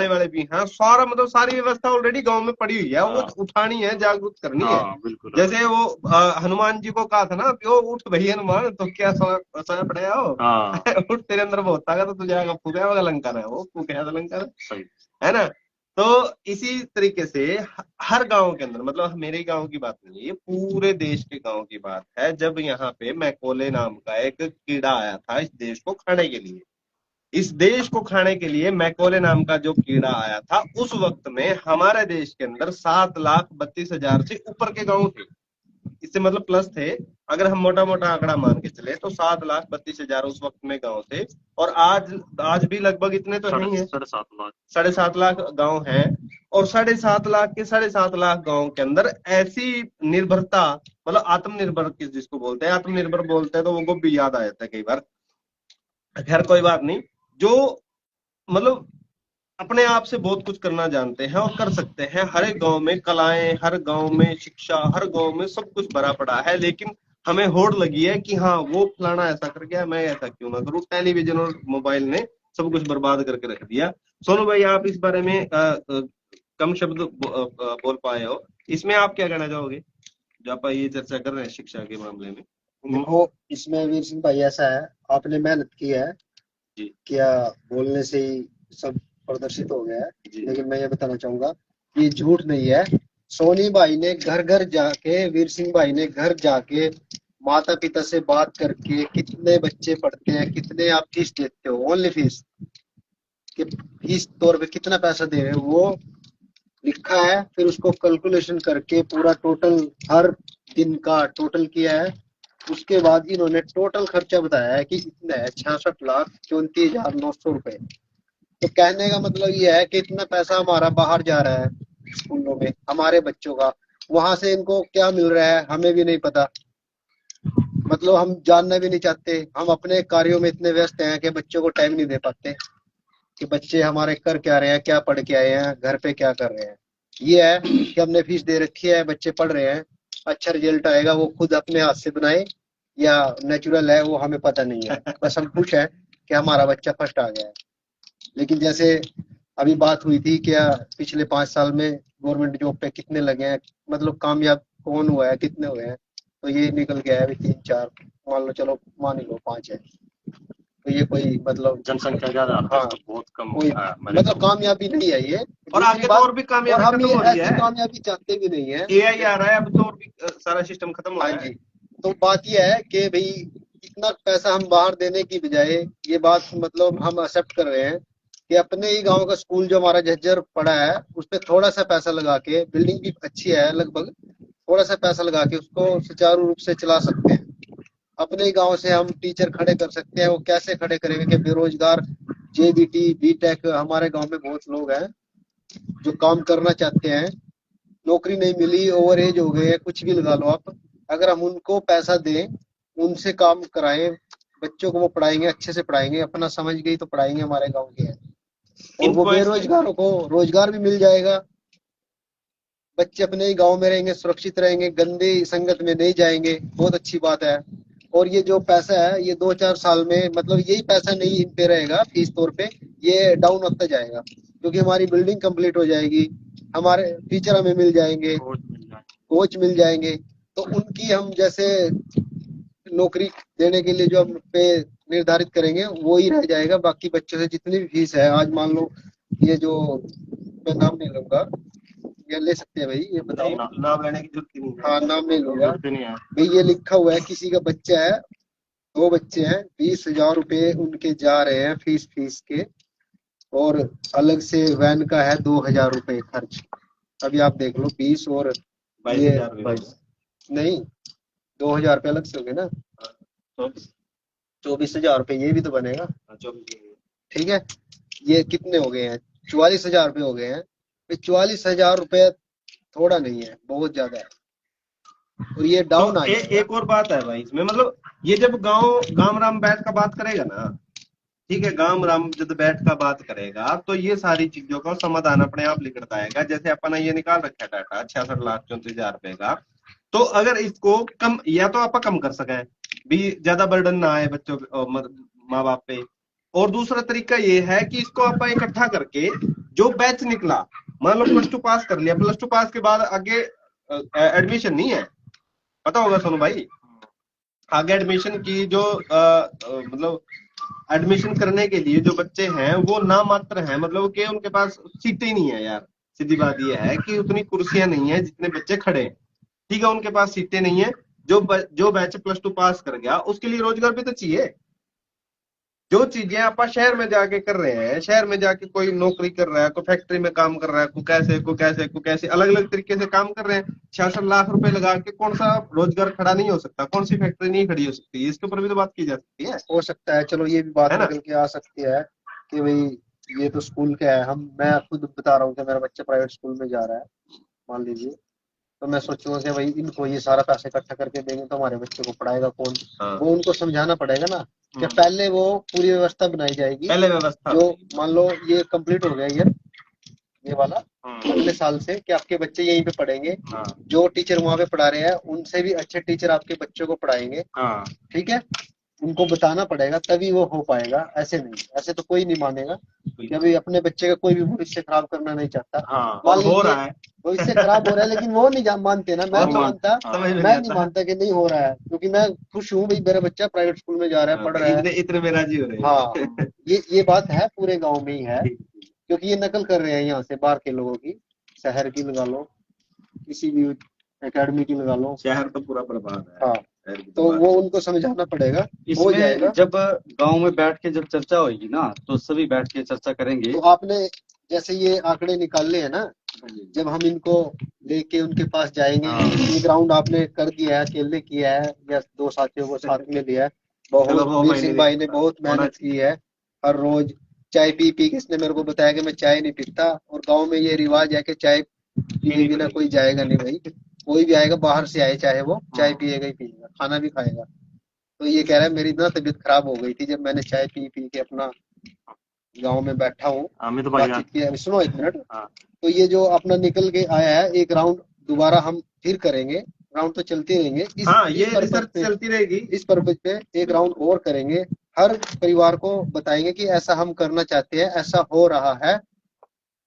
वाले भी हाँ, सारा मतलब सारी व्यवस्था ऑलरेडी गांव में पड़ी हुई है। हाँ। वो उठानी है, जागरूक करनी है। हाँ बिल्कुल। जैसे वो हनुमान जी को कहा था ना, वो उठ भई हनुमान, तो क्या सोया पड़े हो। हाँ। उठ, तेरे अंदर बहुत ताकत है, तुझे आगे फूका होगा लंका है, वो फूके लंका सही है ना। तो इसी तरीके से हर गांव के अंदर, मतलब मेरे गांव की बात नहीं है, ये पूरे देश के गांव की बात है। जब यहाँ पे मैकोले नाम का एक कीड़ा आया था इस देश को खाने के लिए, मैकोले नाम का जो कीड़ा आया था, उस वक्त में हमारे देश के अंदर 7,32,000 से ऊपर के गांव थे। इससे मतलब प्लस थे, अगर हम मोटा मोटा आंकड़ा मान के चले तो 7,32,000 उस वक्त में गांव थे। और आज भी लगभग इतने तो नहीं है, 7.5 लाख गांव हैं। और 7.5 लाख के 7.5 लाख गांव के अंदर ऐसी निर्भरता, मतलब आत्मनिर्भर जिसको बोलते हैं, आत्मनिर्भर बोलते हैं तो वो भी याद आ जाता है कई बार, खैर कोई बात नहीं, जो मतलब अपने आप से बहुत कुछ करना जानते हैं और कर सकते हैं। हर एक गांव में कलाएं, हर गांव में शिक्षा, हर गांव में सब कुछ भरा पड़ा है। लेकिन हमें होड़ लगी है कि हाँ वो फलाना ऐसा कर गया, मैं ऐसा क्यों ना करूं। टेलीविजन और मोबाइल ने सब कुछ बर्बाद करके रख दिया। सोनू भाई, आप इस बारे में कम शब्द बोल पाए हो, इसमें आप क्या कहना चाहोगे जो आप ये चर्चा कर रहे हैं शिक्षा के मामले में? देखो, इसमें वीर सिंह भाई ऐसा है, आपने मेहनत की है जी। क्या बोलने से ही सब प्रदर्शित हो गया है, लेकिन मैं ये बताना चाहूंगा कि झूठ नहीं है। सोनी भाई ने घर घर जाके, वीर सिंह भाई ने घर जाके माता पिता से बात करके, कितने बच्चे पढ़ते हैं, कितने आप फीस देते हो, ओनली फीस कि फीस तौर पे कितना पैसा दे रहे हो, वो लिखा है। फिर उसको कैलकुलेशन करके पूरा टोटल हर दिन का टोटल किया है। उसके बाद इन्होंने टोटल खर्चा बताया है कि इतना है, 66,34,900 रुपए। तो कहने का मतलब ये है कि इतना पैसा हमारा बाहर जा रहा है स्कूलों में हमारे बच्चों का, वहां से इनको क्या मिल रहा है हमें भी नहीं पता, मतलब हम जानना भी नहीं चाहते। हम अपने कार्यों में इतने व्यस्त हैं कि बच्चों को टाइम नहीं दे पाते कि बच्चे हमारे कर क्या रहे हैं, क्या पढ़ के आए हैं, घर पे क्या कर रहे हैं। ये है कि हमने फीस दे रखी है, बच्चे पढ़ रहे हैं, अच्छा रिजल्ट आएगा वो खुद अपने हाथ से बनाए या नेचुरल है वो हमें पता नहीं है। बस हम खुश है कि हमारा बच्चा फर्स्ट आ गया है। लेकिन जैसे अभी बात हुई थी क्या पिछले 5 साल में गवर्नमेंट जॉब पे कितने लगे हैं, मतलब कामयाब कौन हुआ है, कितने हुए हैं, तो ये निकल गया है अभी 3-4, मान लो, चलो मान ही लो 5 है, तो ये कोई मतलब जनसंख्या ज्यादा है हाँ तो बहुत कम कोई है हमारे मतलब गाँव में। कामयाबी नहीं है ये। और दूसरी आगे तो बात, और भी और कामयाबी हम खत्म ये हो रही ऐसी है। कामयाबी चाहते भी नहीं है। एआई आ रहा है अब तो, और भी सारा सिस्टम खत्म हो हाँ रहा है। जी, तो बात ये है कि भाई इतना पैसा हम बाहर देने की बजाय ये बात मतलब हम एक्सेप्ट कर रहे हैं कि अपने ही गांव का स्कूल जो हमारा झज्जर पड़ा है उस पर थोड़ा सा पैसा लगा के, बिल्डिंग भी अच्छी है लगभग, थोड़ा सा पैसा लगा के उसको सुचारू रूप से चला सकते हैं। अपने ही गांव से हम टीचर खड़े कर सकते हैं। वो कैसे खड़े करेंगे कि बेरोजगार जेबीटी बीटेक हमारे गांव में बहुत लोग हैं जो काम करना चाहते हैं, नौकरी नहीं मिली, ओवर एज हो गए हैं, कुछ भी लगा लो आप। अगर हम उनको पैसा दें, उनसे काम कराएं, बच्चों को वो पढ़ाएंगे, अच्छे से पढ़ाएंगे, अपना समझ गई तो पढ़ाएंगे, हमारे गांव के हैं, और वो इनको ऐसे बेरोजगारों को रोजगार भी मिल जाएगा। बच्चे अपने ही गांव में रहेंगे, सुरक्षित रहेंगे, गंदी संगत में नहीं जाएंगे, बहुत अच्छी बात है। और ये जो पैसा है ये 2-4 साल में मतलब यही पैसा नहीं इन पे रहेगा फीस तौर पे, ये डाउन होता जाएगा क्योंकि हमारी बिल्डिंग कंप्लीट हो जाएगी, हमारे टीचर हमें मिल जाएंगे, बहुत मिल जाए। कोच मिल जाएंगे, तो उनकी हम जैसे नौकरी देने के लिए जो हम पे निर्धारित करेंगे वो ही रह जाएगा। बाकी बच्चों से जितनी भी फीस है, आज मान लो ये जो, मैं नाम नहीं लूंगा, ये ले सकते हैं भाई, ये बताओ। नाम लेने की जरूरत ही नहीं है। हाँ नाम नहीं लूंगा जरूरत ही नहीं है। भाई, ये लिखा हुआ है किसी का बच्चा है, 2 बच्चे हैं, 20,000 रुपये उनके जा रहे हैं फीस फीस के, और अलग से वैन का है 2,000 रुपये खर्च। अभी आप देख लो 20 और ये 22,000 नहीं, 2,000 रुपये अलग से हो गए ना, 24,000 रुपये ये भी तो बनेगा। 24। ठीक है, ये कितने हो गए हैं, 44,000 रुपये हो गए हैं। 44,000 रुपये थोड़ा नहीं है, बहुत ज्यादा है, और ये डाउन तो आ जाएगा। एक और बात है भाई इसमें, मतलब ये जब गांव गांव राम बैठ का बात करेगा ना, ठीक है, गांव राम जब बैठ का बात करेगा तो ये सारी चीजों का समाधान अपने आप निकलता आएगा। जैसे अपन ने ये निकाल रखा है डाटा 66,34,000 रुपए का, तो अगर इसको कम या तो आप कम कर सकें भी, ज्यादा बर्डन ना आए बच्चों माँ बाप पे। और दूसरा तरीका ये है कि इसको आप इकट्ठा करके जो बैच निकला, मान लो +2 पास कर लिया, +2 पास के बाद आगे एडमिशन नहीं है, पता होगा सोनू भाई, आगे एडमिशन की जो मतलब एडमिशन करने के लिए जो बच्चे हैं वो नाम मात्र हैं, मतलब कि उनके पास सीटें नहीं है यार। सीधी बात ये है कि उतनी कुर्सियां नहीं है जितने बच्चे खड़े हैं, ठीक है, उनके पास सीटें नहीं है। जो बैच +2 पास कर गया उसके लिए रोजगार भी तो चाहिए। जो चीजें आप शहर में जाके कर रहे हैं, शहर में जाके कोई नौकरी कर रहा है, कोई फैक्ट्री में काम कर रहा है, को कैसे अलग अलग तरीके से काम कर रहे हैं। 66 लाख रुपए लगा के कौन सा रोजगार खड़ा नहीं हो सकता, कौन सी फैक्ट्री नहीं खड़ी हो सकती, इसके ऊपर भी तो बात की जा सकती है हो सकता है, चलो ये भी बात है ना। निकल के आ सकती है कि भाई ये तो स्कूल का है, हम मैं खुद बता रहा हूँ कि मेरा बच्चा प्राइवेट स्कूल में जा रहा है, मान लीजिए, तो मैं सोचूंगा कि भाई इनको ये सारा पैसा इकट्ठा करके देंगे तो हमारे बच्चे को पढ़ाएगा कौन। हाँ। वो उनको समझाना पड़ेगा ना कि पहले वो पूरी व्यवस्था बनाई जाएगी। पहले व्यवस्था जो मान लो ये कंप्लीट हो गया ये वाला अगले साल से कि आपके बच्चे यहीं पे पढ़ेंगे, जो टीचर वहां पे पढ़ा रहे हैं उनसे भी अच्छे टीचर आपके बच्चों को पढ़ाएंगे। ठीक है, उनको बताना पड़ेगा तभी वो हो पाएगा, ऐसे नहीं, ऐसे तो कोई नहीं मानेगा कि अभी अपने बच्चे का कोई भी भविष्य खराब करना नहीं चाहता। मान और हो लीजिए रहा है, भविष्य खराब हो रहा है लेकिन वो नहीं मानते ना, मैं और तो मानता, समझ में मैं नहीं नहीं आता। मानता कि नहीं हो रहा है, क्योंकि मैं खुश हूँ भाई मेरा बच्चा प्राइवेट स्कूल में जा रहा है, पढ़ रहा है। इतने इतने में राजी हो रहे हैं। हाँ ये बात है, पूरे गांव में ही है, क्योंकि ये नकल कर रहे हैं यहाँ से बाहर के लोगों की, शहर की लगा लो, किसी भी एकेडमी की लगा लो। शहर तो पूरा बर्बाद है। हाँ, तो वो उनको समझाना पड़ेगा, हो इसमें जाएगा। जब गांव में बैठ के जब चर्चा होगी ना तो सभी बैठ के चर्चा करेंगे। तो आपने जैसे ये आंकड़े निकाले हैं ना, जब हम इनको लेके उनके पास जाएंगे, ये ग्राउंड आपने कर दिया है, अकेले किया है या 2 साथियों को साथ में लिया है, बहुत वीर सिंह भाई ने बहुत मेहनत की है। हर रोज चाय पी पी के इसने मेरे को बताया कि मैं चाय नहीं पीता, और गांव में ये रिवाज है कि चाय पीने बिना कोई जाएगा नहीं भाई, कोई भी आएगा बाहर से आए चाहे वो चाय पिएगा ही पिएगा, खाना भी खाएगा। तो ये कह रहा है मेरी ना तबीयत खराब हो गई थी जब मैंने चाय पी पी के अपना गांव में बैठा हूँ, बातचीत किया। सुनो 1 मिनट, तो ये जो अपना निकल के आया है एक राउंड दोबारा हम फिर करेंगे, राउंड तो चलते रहेंगे हाँ, ये पर्पज रिसर्च पे, चलती रहेगी। इस पर्पज पे एक राउंड और करेंगे। हर परिवार को बताएंगे कि ऐसा हम करना चाहते हैं, ऐसा हो रहा है,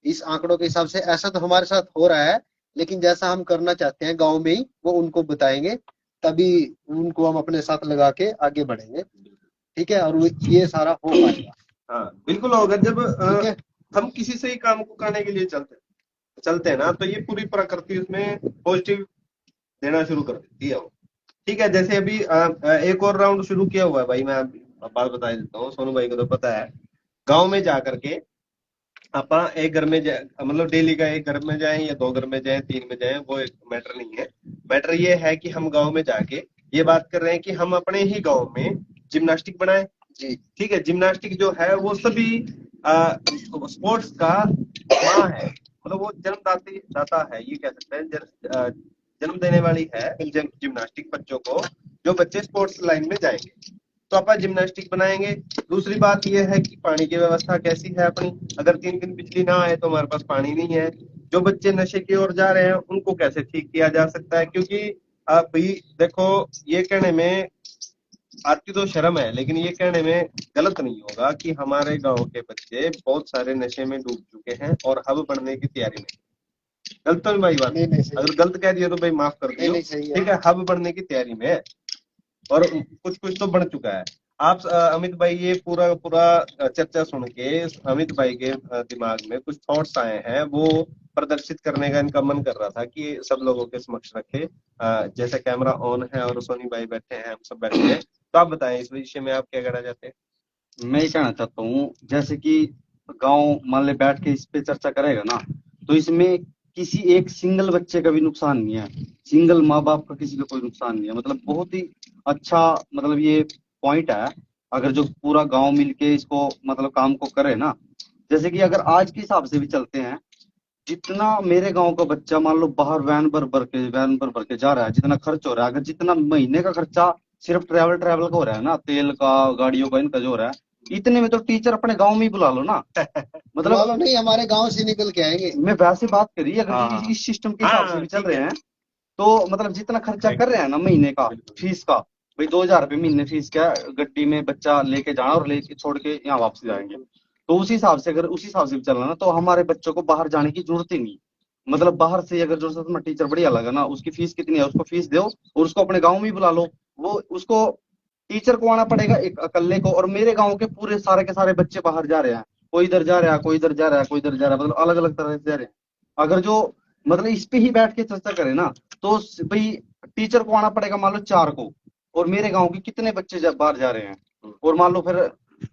इस आंकड़ों के हिसाब से ऐसा तो हमारे साथ हो रहा है, लेकिन जैसा हम करना चाहते हैं गांव में ही वो उनको बताएंगे, तभी उनको हम अपने साथ लगा के आगे बढ़ेंगे। ठीक है, और ये सारा हो पाएगा। हाँ बिल्कुल होगा। जब ठीक है, हम किसी से ही काम को करने के लिए चलते हैं ना, तो ये पूरी प्रकृति उसमें पॉजिटिव देना शुरू कर देती है वो। ठीक है, जैसे अभी एक और राउंड शुरू किया हुआ है भाई, मैं अब बात बता देता हूँ, सोनू भाई को तो पता है। गांव में जा करके अपा एक घर में मतलब डेली का एक घर में जाएं या 2 घर में जाएं, 3 में जाएं, वो एक मैटर नहीं है। मैटर ये है कि हम गांव में जाके ये बात कर रहे हैं कि हम अपने ही गांव में जिम्नास्टिक बनाएं जी। ठीक है, जिम्नास्टिक जो है वो सभी स्पोर्ट्स का माँ है, मतलब वो जन्मदाती दाता है, ये कह सकते हैं, जन्म देने वाली है जिम्नास्टिक बच्चों को, जो बच्चे स्पोर्ट्स लाइन में जाएंगे। तो अपन जिम्नास्टिक बनाएंगे। दूसरी बात यह है कि पानी की व्यवस्था कैसी है अपनी, अगर 3 दिन बिजली ना आए तो हमारे पास पानी नहीं है। जो बच्चे नशे की ओर जा रहे हैं उनको कैसे ठीक किया जा सकता है, क्योंकि आप भी देखो, ये कहने में आती तो शर्म है, लेकिन ये कहने में गलत नहीं होगा कि हमारे गांव के बच्चे बहुत सारे नशे में डूब चुके हैं और हब बढ़ने की तैयारी में। गलत तो नहीं भाई बात? नहीं सही, अगर गलत कह दिया तो भाई माफ कर दियो। नहीं सही है। ठीक है, हब बढ़ने की तैयारी में है और कुछ कुछ तो बन चुका है। आप अमित भाई, ये पूरा पूरा चर्चा सुन के अमित भाई के दिमाग में कुछ थॉट्स आए हैं, वो प्रदर्शित करने का इनका मन कर रहा था कि सब लोगों के समक्ष रखे। जैसे कैमरा ऑन है और सोनी भाई बैठे हैं, हम सब बैठे हैं, तो आप बताएं इस विषय में आप क्या कहना चाहते हैं? मैं ये कहना चाहता हूँ, जैसे कि गांव मान ले बैठ के इस पे चर्चा करेगा ना, तो इसमें किसी एक सिंगल बच्चे का भी नुकसान नहीं है, सिंगल माँ बाप का किसी का कोई नुकसान नहीं है। मतलब बहुत ही अच्छा मतलब ये पॉइंट है। अगर जो पूरा गांव मिलके इसको मतलब काम को करे ना, जैसे कि अगर आज के हिसाब से भी चलते हैं, जितना मेरे गांव का बच्चा मान लो बाहर वैन भर के जा रहा है, जितना खर्च हो रहा है, अगर जितना महीने का खर्चा सिर्फ ट्रैवल का हो रहा है ना, तेल का, गाड़ियों का, इनका जो हो रहा है, इतने में तो टीचर अपने गांव में ही बुला लो ना। बुला लो मतलब नहीं, हमारे गांव से निकल के आएंगे। मैं वैसे बात करी, अगर हाँ इस सिस्टम के हिसाब से भी चल ठीक रहे है, हैं, तो मतलब जितना खर्चा कर रहे हैं ना महीने का बिल्कुल। फीस का, भाई 2,000 रुपये महीने फीस क्या है, गड्डी में बच्चा लेके जाना और लेके छोड़ के यहाँ वापस जाएंगे। तो उस हिसाब से, अगर उस हिसाब से भी चलना ना, तो हमारे बच्चों को बाहर जाने की जरूरत ही नहीं। मतलब बाहर से अगर जो में टीचर बढ़िया लगा ना, उसकी फीस कितनी है, उसको फीस दो और उसको अपने गाँव में ही बुला लो। वो उसको टीचर को आना पड़ेगा एक अकेले को, और मेरे गाँव के पूरे सारे के सारे बच्चे बाहर जा रहे हैं, कोई इधर जा रहा है, कोई इधर जा रहा है, कोई इधर जा रहा है, मतलब अलग अलग तरह से जा रहे हैं। अगर जो मतलब इस पे ही बैठ के चर्चा करें ना, तो भाई टीचर को आना पड़ेगा मान लो 4 को, और मेरे गांव के कितने बच्चे बाहर जा रहे हैं। और मान लो फिर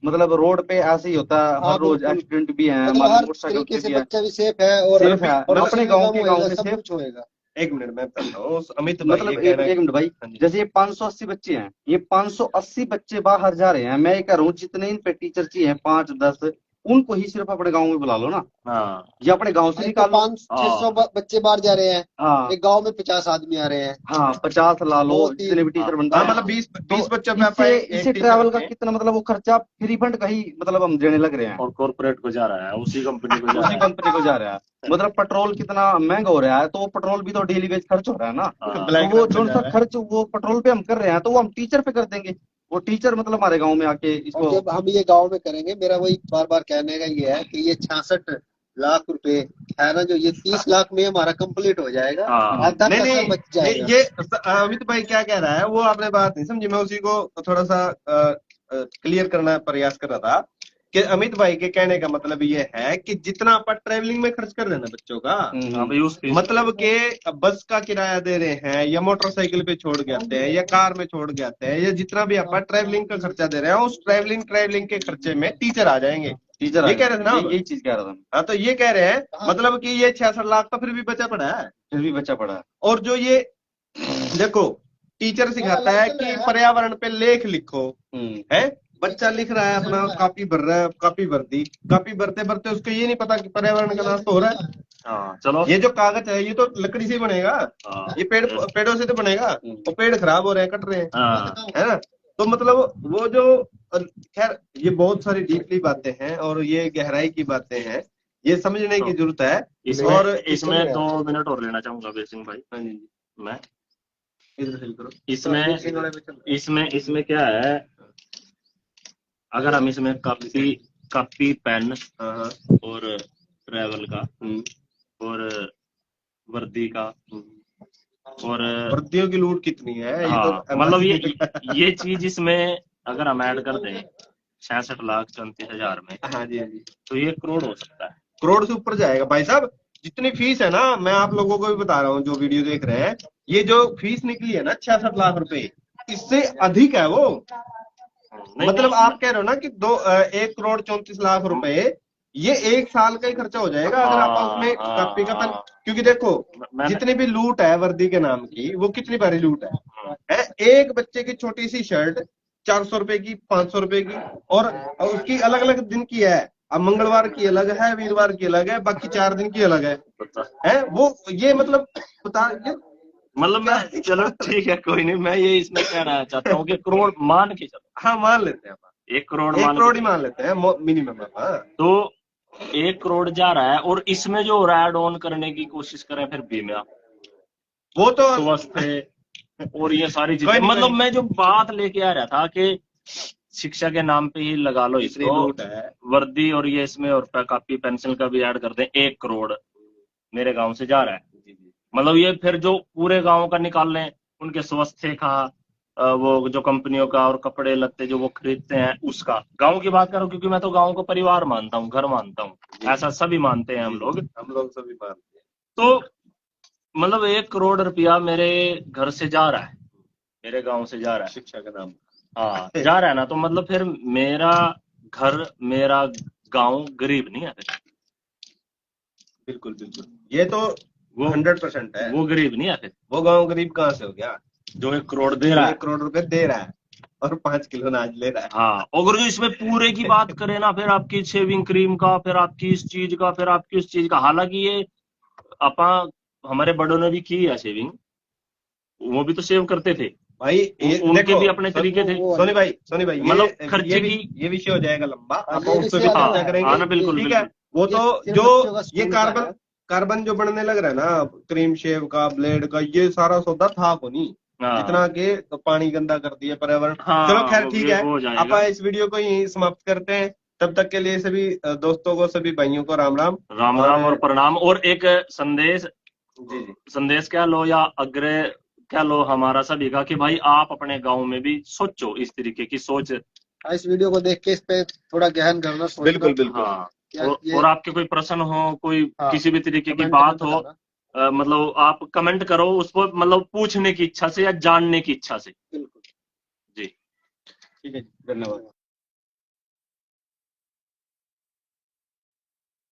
मतलब रोड पे ऐसे ही होता है, हाँ हर रोज बिल्कुल, एक्सीडेंट भी है, मतलब मान लो हर मोटरसाइकिल तरीके पे से भी है, बच्चा भी सेफ है, और सेफ है, और और अपने गांव के गांव होएगा, में सब सेफ। कुछ होएगा। एक मिनट मैं बताता हूँ, अमित भाई मतलब ये एक कह रहा एक मिनट भाई, हाँ जी। जैसे ये 580 बच्चे हैं, ये 580 बच्चे बाहर जा रहे हैं, मैं ये कह रहा हूँ जितने इन पे टीचर चाहिए 5-10, उनको ही सिर्फ अपने गाँव में बुला लो ना, हाँ या अपने गाँव से एक तो निकाल लो। 500-600 बच्चे बाहर जा रहे हैं, हाँ एक गांव में 50 आदमी आ रहे हैं, हाँ, 50 ला लो, 2-3। जितने भी टीचर बनते हाँ हैं। मतलब 20 तो बच्चों पे इससे एक इससे टीचर ट्रैवल का रखें। कितना मतलब वो खर्चा फ्री फंड का ही मतलब हम देने लग रहे हैं, और कॉर्पोरेट को जा रहा है, उसी कंपनी को जा उसी रहा है। कंपनी को जा रहा है। मतलब पेट्रोल कितना महंगा हो रहा है, तो वो पेट्रोल भी तो डेली वेज खर्च हो रहा है ना। हाँ तो ब्लैक वो रन पे जो जा सा रहा है। खर्च वो पेट्रोल पे हम कर रहे हैं, तो वो हम टीचर पे कर देंगे। वो टीचर मतलब हमारे गाँव में आके और इसको। जब हम ये गांव में करेंगे, मेरा वही बार बार कहने का ये है कि ये 66 लाख रुपए है ना, जो ये 30 लाख में हमारा कंप्लीट हो जाएगा, हाँ आधा नहीं पैसा नहीं, बच जाएगा। ये अमित भाई क्या कह रहा है वो आपने बात नहीं समझी, मैं उसी को थोड़ा सा क्लियर करना प्रयास कर रहा था कि अमित भाई के कहने का मतलब ये है कि जितना अपन ट्रेवलिंग में खर्च कर रहे हैं ना बच्चों का, हाँ भाई उस फीस मतलब के बस का किराया दे रहे हैं या मोटरसाइकिल पे छोड़ के आते हैं या कार में छोड़ के आते हैं, या जितना भी अपन ट्रेवलिंग का खर्चा दे रहे हैं, उस ट्रेवलिंग के खर्चे में टीचर आ जाएंगे। टीचर ये कह रहे थे ना आप? यही चीज कह रहा था मैं। हाँ, तो ये कह रहे हैं मतलब कि ये 66 लाख तो फिर भी बचा पड़ा है। फिर भी बच्चा पड़ा है। और जो ये देखो, टीचर सिखाता है कि पर्यावरण पे लेख लिखो, है बच्चा लिख रहा है अपना, कॉपी भर रहा है, कॉपी भर दी, कॉपी भरते भरते उसको ये नहीं पता कि पर्यावरण का नाश तो हो रहा है। हाँ चलो ये जो कागज है ये तो लकड़ी से ही बनेगा, हाँ ये पेड़ों से तो बनेगा, और पेड़ खराब हो रहे हैं, कट रहे हैं, हाँ है ना। तो मतलब वो जो खैर ये बहुत सारी डीपली बातें हैं और ये गहराई की बातें हैं, ये समझने की जरूरत है। इसमें और इसमें 2 मिनट और लेना चाहूंगा बेसिंग भाई। हाँ जी, मैं इधर से करो। इसमें मिक्सिंग वाले पे चल रहा इसमें इसमें क्या है, अगर हम इसमें कॉपी पेन है। हाँ हाँ। और ट्रैवल का और वर्दी का और वर्दियों की लूट कितनी है ये हाँ, तो मतलब ये चीज इसमें अगर हम ऐड कर दें 66,34,000 में, हाँ जी हाँ जी, तो ये करोड़ हो सकता है। करोड़ से ऊपर जाएगा भाई साहब। जितनी फीस है ना, मैं आप लोगों को भी बता रहा हूँ जो वीडियो देख रहे हैं, ये जो फीस निकली है ना 66 लाख रुपए, इससे अधिक है वो। नहीं, मतलब नहीं, आप कह रहे हो ना कि 1,34,00,000 रुपए, ये 1 साल का ही खर्चा हो जाएगा अगर आप उसमें कॉपी का पेन। क्योंकि देखो जितनी भी लूट है वर्दी के नाम की, वो कितनी बारी लूट है। एक बच्चे की छोटी सी शर्ट 400 रुपए की, 500 रुपए की, और उसकी अलग अलग दिन की है। अब मंगलवार की अलग है, वीरवार की अलग है, बाकी 4 दिन की अलग है वो। ये मतलब बता ये मतलब मैं, चलो ठीक है कोई नहीं, मैं ये इसमें कहना चाहता हूँ कि करोड़ मान के चलो, हाँ मान लेते हैं, 1 करोड़ 1 मान करोड़ के ही मान लेते हैं मिनिमम। हाँ तो 1 करोड़ जा रहा है, और इसमें जो ऐड ऑन करने की कोशिश करें फिर बीमा, वो तो स्वस्थ है और ये सारी कोई चीजें, नहीं, मतलब कोई मैं जो बात लेके आ रहा था कि शिक्षा के नाम पे ही लगा लो इतनी इसको, लूट है। वर्दी और ये इसमें और कॉपी पेंसिल का भी ऐड कर दें, 1 करोड़ मेरे गांव से जा रहा है। मतलब ये फिर जो पूरे गांव का निकाल लें, उनके स्वास्थ्य का, वो जो कंपनियों का और कपड़े लत्ते जो वो खरीदते हैं उसका, गांव की बात करूं क्योंकि मैं तो गांव को परिवार मानता हूं, घर मानता हूं, ऐसा सभी मानते हैं हम लोग। सभी मानते हैं। तो मतलब 1 करोड़ रुपया मेरे घर से जा रहा है, मेरे गांव से जा रहा है, शिक्षा का नाम। हाँ जा रहा है ना, तो मतलब फिर मेरा घर, मेरा गांव गरीब नहीं है फिर। बिल्कुल बिल्कुल, ये तो वो 100% है। वो गरीब नहीं है फिर, वो गांव गरीब कहाँ से हो गया जो 1 करोड़ दे जो रहा 1 है। करोड़ रुपए दे रहा है और 5 किलो अनाज ले रहा है। हाँ, अगर जो इसमें पूरे की बात करें ना, फिर आपकी शेविंग क्रीम का, फिर आपकी इस चीज का, फिर आपकी उस चीज का, हालांकि ये अपा हमारे बड़ों ने भी की है शेविंग, वो भी तो सेव करते थे, भाई ये उनके देखो, भी अपने तरीके थे। सोनी भाई मतलब ये खर्चे की, ये विषय हो जाएगा लंबा, आप ये उस पर भी विषय हाँ चर्चा अलग है। करेंगे। हाँ ना, बिल्कुल ठीक है, बिल्कुल। वो तो सिर्फ जो बच्चों का ये स्कूल का है। कार्बन जो बनने लग रहा है ना, क्रीम शेव का, ब्लेड का, ये सारा सौदा था को नहीं, हाँ जितना के तो पानी गंदा कर दिया, पर्यावरण। चलो हाँ, खैर ठीक ये है, वो हो आप जाएगा। इस वीडियो को यहीं समाप्त करते हैं। तब तक के लिए सभी दोस्तों को, सभी भाइयों को राम राम। राम राम और प्रणाम, और एक संदेश, जी जी संदेश क्या लो या आग्रह क्या लो हमारा सभी का, कि भाई आप अपने गांव में भी सोचो, इस तरीके की सोच। इस वीडियो को देख के इस पे थोड़ा गहन करना, सोचना। बिल्कुल बिल्कुल। हाँ, यार ये और आपके कोई प्रश्न हो, कोई हाँ, किसी भी तरीके की कमेंट बात में हो, बताना। मतलब आप कमेंट करो उसको, मतलब पूछने की इच्छा से या जानने की इच्छा से। बिल्कुल। जी। ठीक है जी, धन्यवाद।